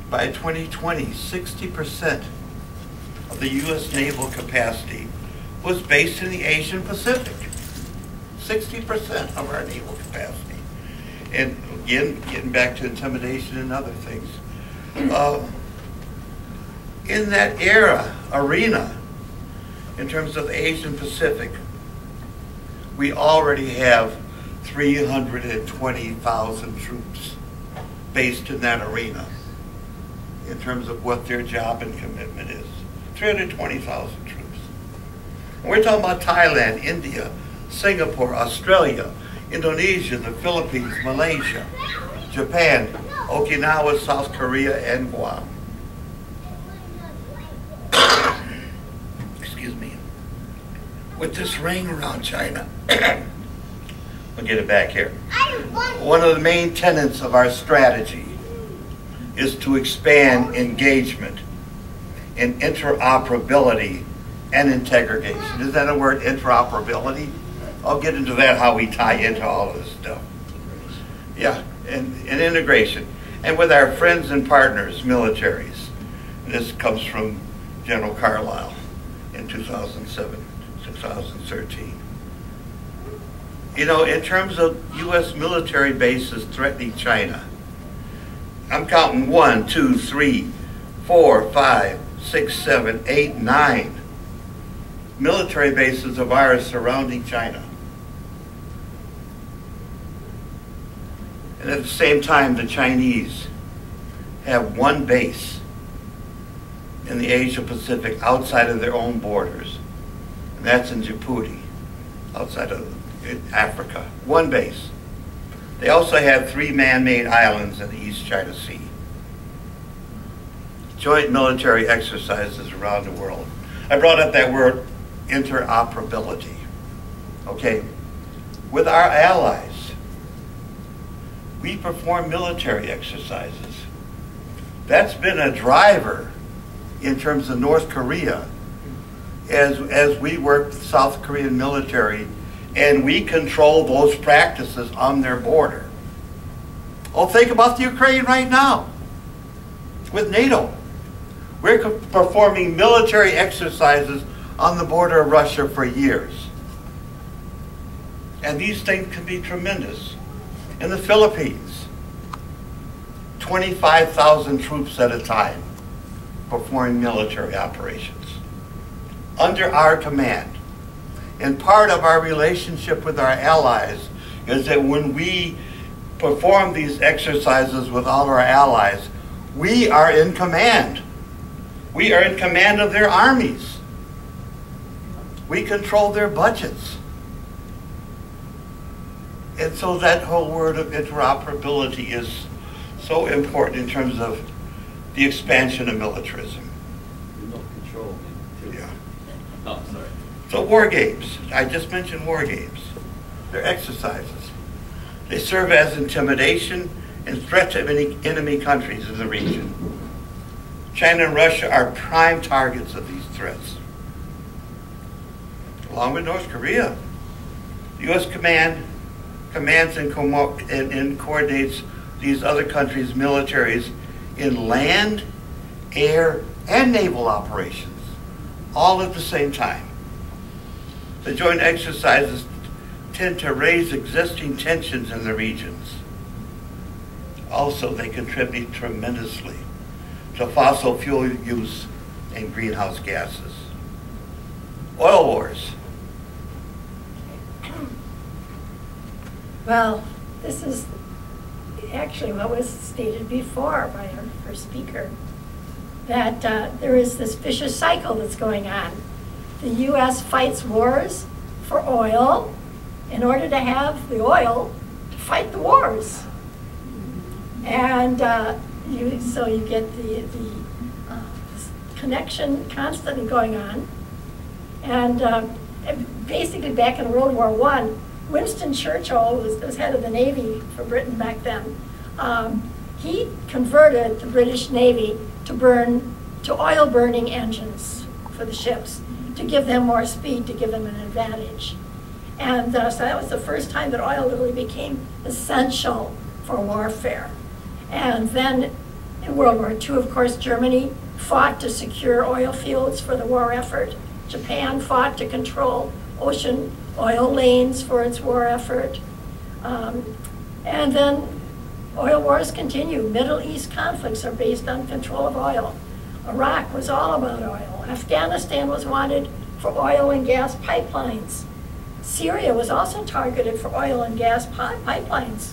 Speaker 6: by 2020, 60% of the U.S. naval capacity was based in the Asian Pacific. 60% of our naval capacity. And again, getting back to intimidation and other things. In that arena, in terms of the Asian Pacific, we already have 320,000 troops based in that arena in terms of what their job and commitment is. 320,000 troops. And we're talking about Thailand, India, Singapore, Australia, Indonesia, the Philippines, Malaysia, Japan, Okinawa, South Korea, and Guam. Excuse me. With this ring around China, I'll get it back here. One of the main tenets of our strategy is to expand engagement in interoperability and integration. Is that a word, interoperability? I'll get into that, how we tie into all of this stuff. Yeah, and integration. And with our friends and partners, militaries. And this comes from General Carlisle in 2007, 2013. You know, in terms of U.S. military bases threatening China, I'm counting 1, 2, 3, 4, 5, 6, 7, 8, 9 military bases of ours surrounding China. And at the same time, the Chinese have one base in the Asia Pacific outside of their own borders, and that's in Djibouti, outside of Africa. One base. They also have 3 man-made islands in the East China Sea. Joint military exercises around the world. I brought up that word interoperability. Okay, with our allies, we perform military exercises. That's been a driver in terms of North Korea as we work with South Korean military, and we control those practices on their border. Oh, think about the Ukraine right now with NATO. We're performing military exercises on the border of Russia for years. And these things can be tremendous. In the Philippines, 25,000 troops at a time performing military operations under our command. And part of our relationship with our allies is that when we perform these exercises with all our allies, we are in command. We are in command of their armies. We control their budgets. And so that whole word of interoperability is so important in terms of the expansion of militarism.
Speaker 8: Remote control, too.
Speaker 6: Yeah.
Speaker 8: Oh, sorry.
Speaker 6: So war games, I just mentioned war games. They're exercises. They serve as intimidation and threat to enemy countries in the region. China and Russia are prime targets of these threats. along with North Korea. The U.S. commands and coordinates these other countries' militaries in land, air, and naval operations, all at the same time. The joint exercises tend to raise existing tensions in the regions. Also, they contribute tremendously to fossil fuel use and greenhouse gases. Oil wars.
Speaker 7: Well, this is actually what was stated before by our first speaker, that there is this vicious cycle that's going on. The U.S. fights wars for oil in order to have the oil to fight the wars. And so you get the connection constantly going on. And basically back in World War I, Winston Churchill was head of the Navy for Britain back then. He converted the British Navy to oil burning engines for the ships, to give them more speed, to give them an advantage. And so that was the first time that oil really became essential for warfare. And then in World War II, of course, Germany fought to secure oil fields for the war effort. Japan fought to control ocean oil lanes for its war effort. And then oil wars continue. Middle East conflicts are based on control of oil. Iraq was all about oil. Afghanistan was wanted for oil and gas pipelines. Syria was also targeted for oil and gas pipelines.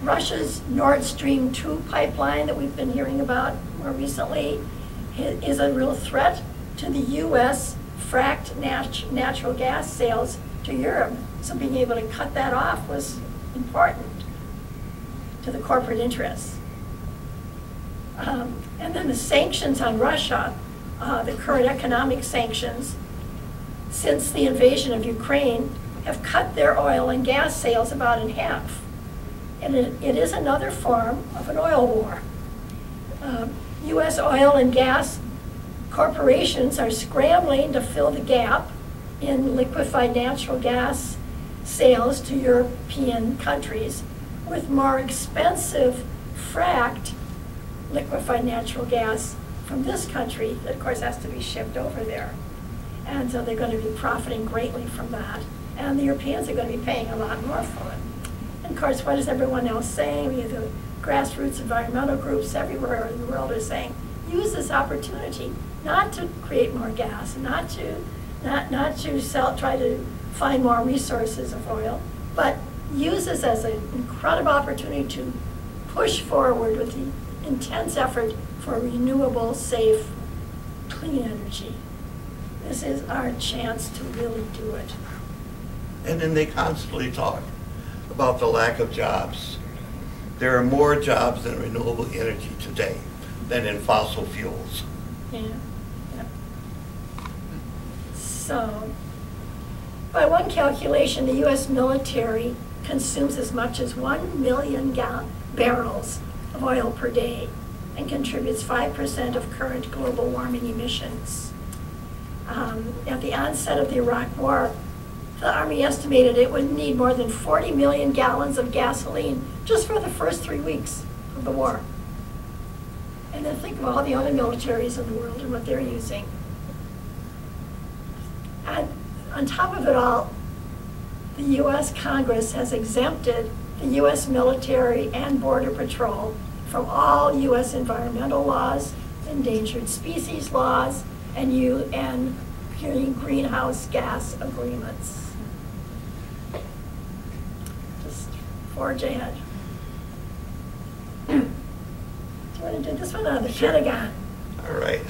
Speaker 7: Russia's Nord Stream 2 pipeline that we've been hearing about more recently is a real threat to the U.S. fracked natural gas sales to Europe. So being able to cut that off was important to the corporate interests. And then the sanctions on Russia, the current economic sanctions, since the invasion of Ukraine, have cut their oil and gas sales about in half. And it is another form of an oil war. U.S. oil and gas corporations are scrambling to fill the gap in liquefied natural gas sales to European countries with more expensive fracked liquefied natural gas from this country that, of course, has to be shipped over there. And so they're going to be profiting greatly from that. And the Europeans are going to be paying a lot more for it. And of course, what is everyone else saying? The grassroots environmental groups everywhere in the world are saying, use this opportunity not to create more gas, not to try to find more resources of oil, but use this as an incredible opportunity to push forward with the intense effort for renewable, safe, clean energy. This is our chance to really do it.
Speaker 6: And then they constantly talk about the lack of jobs. There are more jobs in renewable energy today than in fossil fuels.
Speaker 7: Yeah. So, by one calculation, the U.S. military consumes as much as 1 million barrels of oil per day and contributes 5% of current global warming emissions. At the onset of the Iraq War, the Army estimated it would need more than 40 million gallons of gasoline just for the first 3 weeks of the war. And then think of all the other militaries in the world and what they're using. And on top of it all, the U.S. Congress has exempted the U.S. military and Border Patrol from all U.S. environmental laws, endangered species laws, and UN greenhouse gas agreements. Just forge ahead. Do you want to do this one or the Pentagon?
Speaker 6: All right.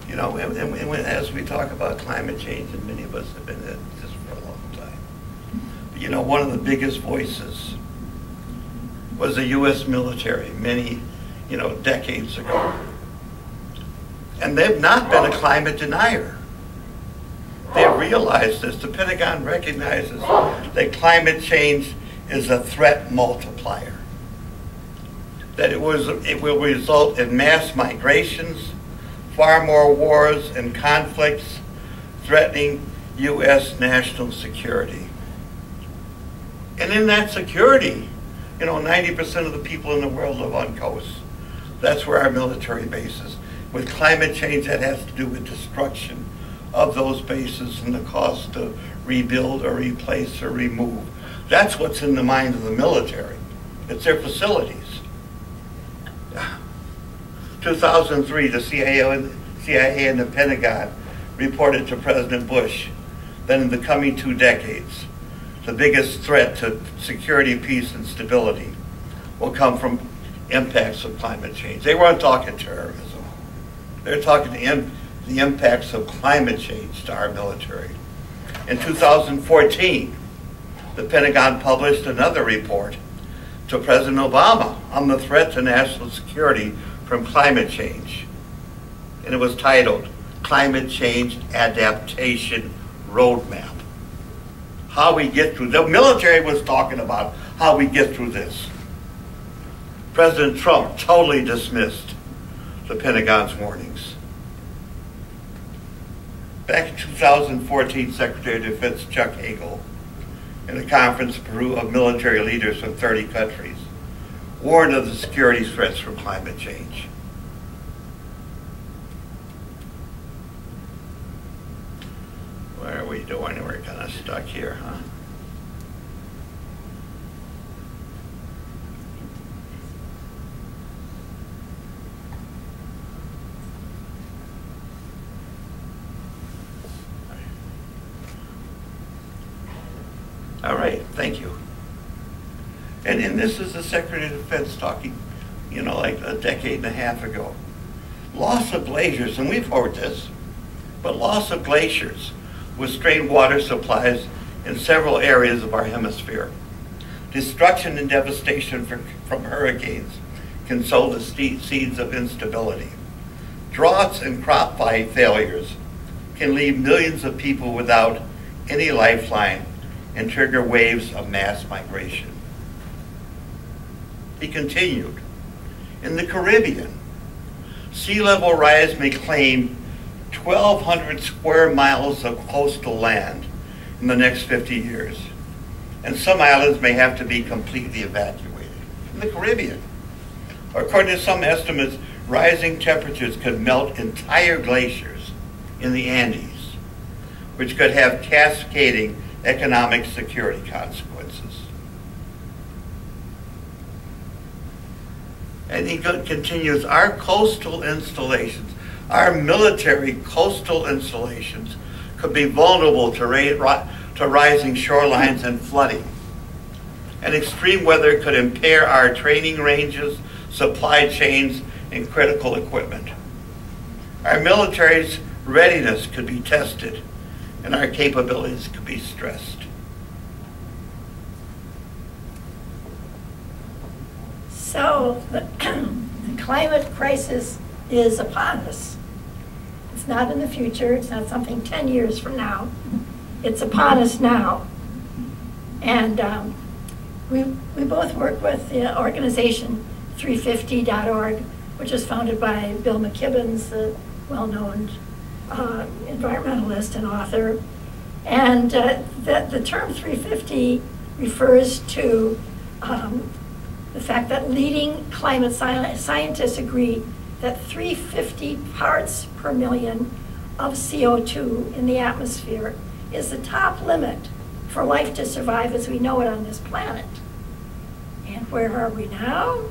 Speaker 6: You know, and as we talk about climate change, and many of us have been at this for a long time, but you know, one of the biggest voices was the U.S. military many, decades ago. And they've not been a climate denier. They realize this. The Pentagon recognizes that climate change is a threat multiplier. That it will result in mass migrations, far more wars and conflicts threatening U.S. national security. And in that security, 90% of the people in the world live on coasts. That's where our military base is. With climate change, that has to do with destruction of those bases and the cost to rebuild or replace or remove. That's what's in the mind of the military. It's their facilities. 2003, the CIA and the Pentagon reported to President Bush that in the coming 2 decades, the biggest threat to security, peace, and stability will come from impacts of climate change. They weren't talking terrorism. They're talking the impacts of climate change to our military. In 2014, the Pentagon published another report to President Obama on the threat to national security from climate change. And it was titled, Climate Change Adaptation Roadmap. How we get through, the military was talking about how we get through this. President Trump totally dismissed the Pentagon's warnings. Back in 2014, Secretary of Defense Chuck Hagel, in a conference in Peru of military leaders from 30 countries, warned of the security threats from climate change. What are we doing? We're kind of stuck here, huh? All right, thank you. And this is the Secretary of Defense talking, like a decade and a half ago. Loss of glaciers, and we've heard this, but loss of glaciers will strain water supplies in several areas of our hemisphere. Destruction and devastation from hurricanes can sow the seeds of instability. Droughts and crop failures can leave millions of people without any lifeline and trigger waves of mass migration. He continued, in the Caribbean, sea level rise may claim 1,200 square miles of coastal land in the next 50 years, and some islands may have to be completely evacuated. In the Caribbean, according to some estimates, rising temperatures could melt entire glaciers in the Andes, which could have cascading economic security consequences. And he continues, our coastal installations, our military coastal installations could be vulnerable to rising shorelines and flooding. And extreme weather could impair our training ranges, supply chains, and critical equipment. Our military's readiness could be tested, and our capabilities could be stressed.
Speaker 7: So the climate crisis is upon us. It's not in the future, it's not something 10 years from now. It's upon us now. And we both work with the organization 350.org, which is founded by Bill McKibbins, the well-known environmentalist and author. And the term 350 refers to the fact that leading climate scientists agree that 350 parts per million of CO2 in the atmosphere is the top limit for life to survive as we know it on this planet. And where are we now?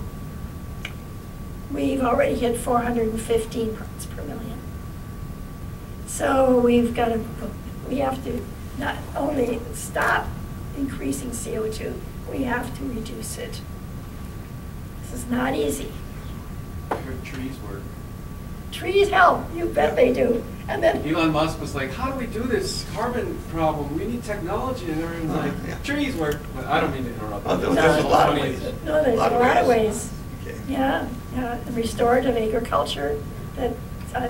Speaker 7: We've already hit 415 parts per million. So we have to not only stop increasing CO2, we have to reduce it. This is not easy.
Speaker 8: I heard trees work.
Speaker 7: Trees help, you bet they do. And then
Speaker 8: Elon Musk was like, how do we do this carbon problem? We need technology. And everyone's like, trees work. But I don't mean to interrupt.
Speaker 6: There's a lot of ways.
Speaker 7: No, there's a lot of ways.
Speaker 6: Okay.
Speaker 7: Yeah. Restorative agriculture, that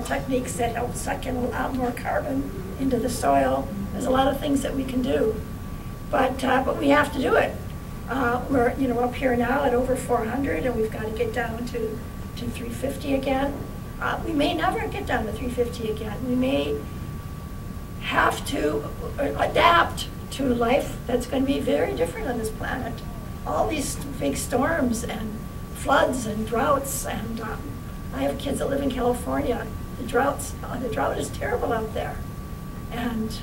Speaker 7: techniques that help suck in a lot more carbon into the soil. There's a lot of things that we can do, but we have to do it. We're up here now at over 400, and we've got to get down to 350 again. We may never get down to 350 again. We may have to adapt to life that's going to be very different on this planet. All these big storms and floods and droughts, and I have kids that live in California. The drought is terrible out there, and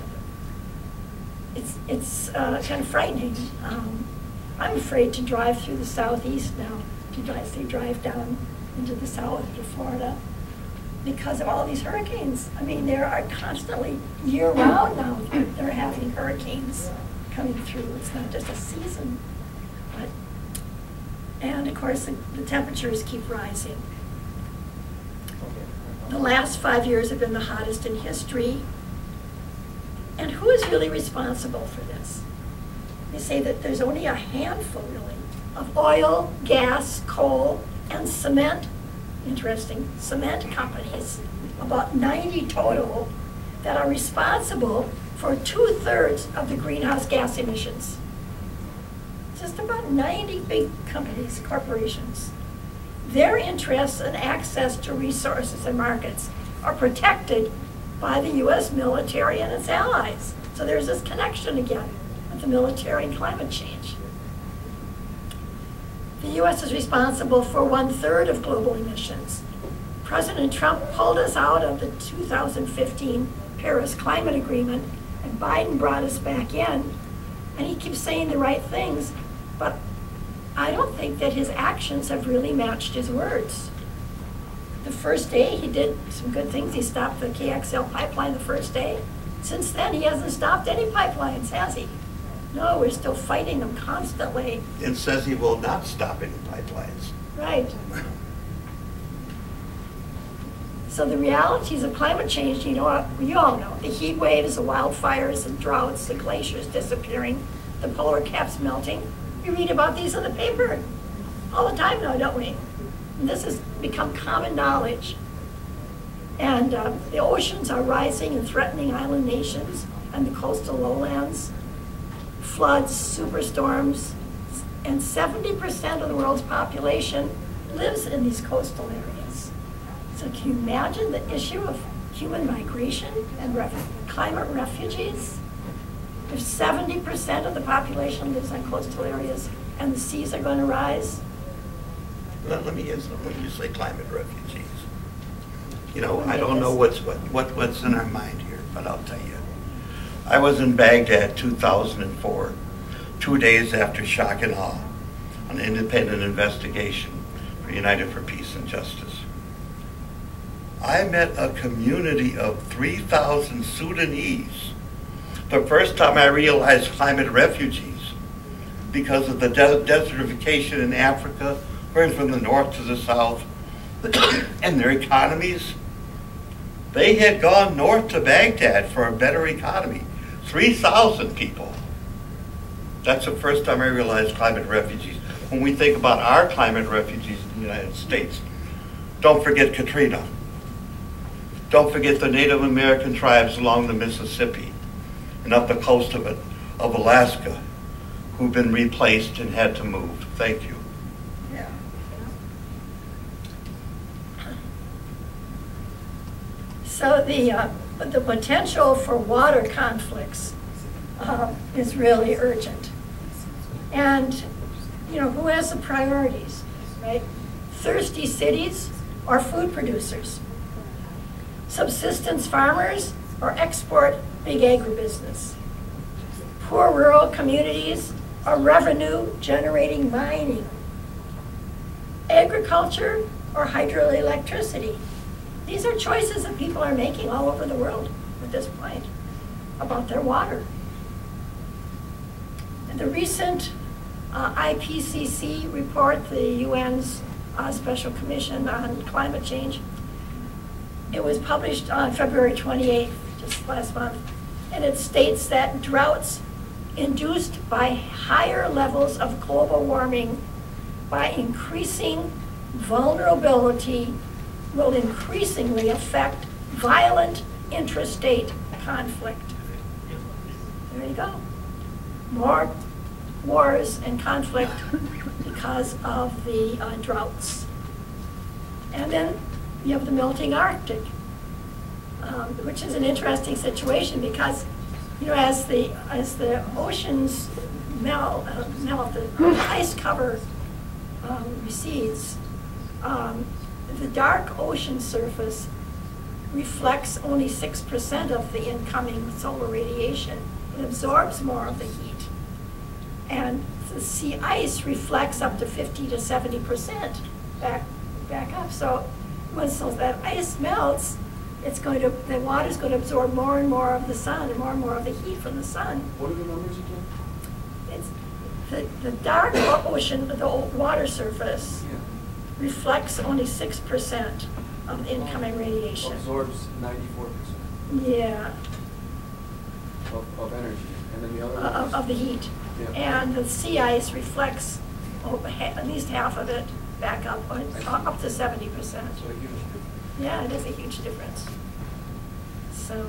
Speaker 7: it's kind of frightening. I'm afraid to drive through the southeast now, to drive down into the south to Florida, because of all these hurricanes. I mean, there are constantly, year-round now, they're having hurricanes coming through. It's not just a season. And of course, the temperatures keep rising. The last 5 years have been the hottest in history. And who is really responsible for this? They say that there's only a handful, really, of oil, gas, coal, and cement, interesting, cement companies, about 90 total, that are responsible for 2/3 of the greenhouse gas emissions. Just about 90 big companies, corporations. Their interests and access to resources and markets are protected by the U.S. military and its allies. So there's this connection again with the military and climate change. The U.S. is responsible for 1/3 of global emissions. President Trump pulled us out of the 2015 Paris Climate Agreement, and Biden brought us back in. And he keeps saying the right things, but I don't think that his actions have really matched his words. The first day he did some good things. He stopped the KXL pipeline the first day. Since then, he hasn't stopped any pipelines, has he? No, we're still fighting them constantly.
Speaker 6: And says he will not stop any pipelines.
Speaker 7: Right. So the realities of climate change, you know, we all know. The heat waves, the wildfires, the droughts, the glaciers disappearing, the polar caps melting. We read about these in the paper all the time now, don't we? And this has become common knowledge. And the oceans are rising and threatening island nations and the coastal lowlands. Floods, superstorms, and 70% of the world's population lives in these coastal areas. So can you imagine the issue of human migration and climate refugees? If 70% of the population lives on coastal areas and the seas are going to rise.
Speaker 6: Let me answer when you say climate refugees. You know, I don't know what's in our mind here, but I'll tell you. I was in Baghdad 2004, 2 days after shock and awe, an independent investigation for United for Peace and Justice. I met a community of 3,000 Sudanese. The first time I realized climate refugees, because of the desertification in Africa, going from the north to the south, and their economies. They had gone north to Baghdad for a better economy. 3,000 people. That's the first time I realized climate refugees. When we think about our climate refugees in the United States, don't forget Katrina. Don't forget the Native American tribes along the Mississippi and up the coast of Alaska, who've been replaced and had to move. Thank you.
Speaker 7: Yeah. So the potential for water conflicts is really urgent. And, you know, who has the priorities, right? Thirsty cities or food producers? Subsistence farmers or export big agribusiness? Poor rural communities or revenue-generating mining? Agriculture or hydroelectricity? These are choices that people are making all over the world at this point about their water. And the recent IPCC report, the UN's Special Commission on Climate Change, it was published on February 28th, just last month, and it states that droughts induced by higher levels of global warming by increasing vulnerability will increasingly affect violent intrastate conflict. There you go. More wars and conflict because of the droughts. And then you have the melting Arctic, which is an interesting situation because, you know, as the oceans melt, the ice cover recedes, the dark ocean surface reflects only 6% of the incoming solar radiation. It absorbs more of the heat. And the sea ice reflects up to 50 to 70% back up. So once that ice melts, the water's going to absorb more and more of the sun and more of the heat from the sun.
Speaker 8: What are the numbers again?
Speaker 7: It's the dark ocean, the water surface, reflects only 6% of the incoming radiation.
Speaker 8: Absorbs 94%.
Speaker 7: Yeah.
Speaker 8: Of energy, and then the other
Speaker 7: of the heat.
Speaker 8: Yeah.
Speaker 7: And the sea ice reflects at least half of it back up, up to 70%.
Speaker 8: So a huge difference.
Speaker 7: Yeah, it is a huge difference. So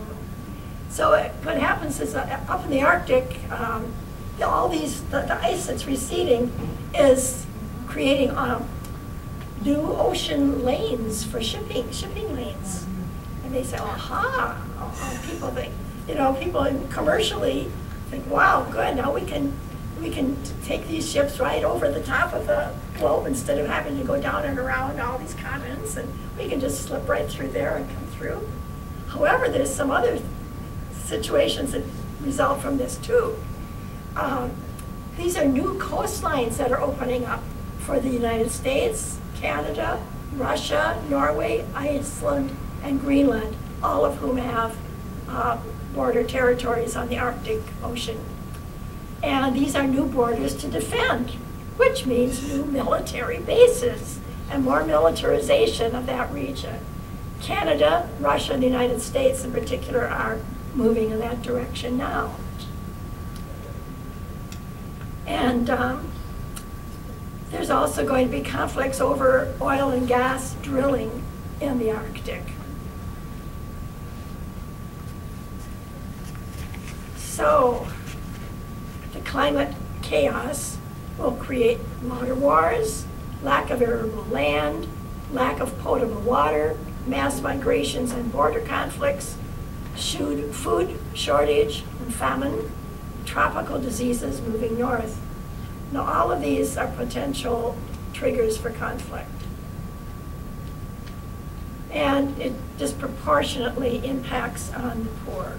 Speaker 7: what happens is up in the Arctic, all the ice that's receding is creating new ocean lanes for shipping lanes. And they say, aha, people think, people commercially think, wow, good, now we can take these ships right over the top of the globe instead of having to go down and around all these continents, and we can just slip right through there and come through. However, there's some other situations that result from this too. These are new coastlines that are opening up for the United States, Canada, Russia, Norway, Iceland, and Greenland, all of whom have border territories on the Arctic Ocean. And these are new borders to defend, which means new military bases and more militarization of that region. Canada, Russia, and the United States in particular are moving in that direction now. And there's also going to be conflicts over oil and gas drilling in the Arctic. So the climate chaos will create water wars, lack of arable land, lack of potable water, mass migrations and border conflicts, food shortage and famine, tropical diseases moving north. Now all of these are potential triggers for conflict. And it disproportionately impacts on the poor.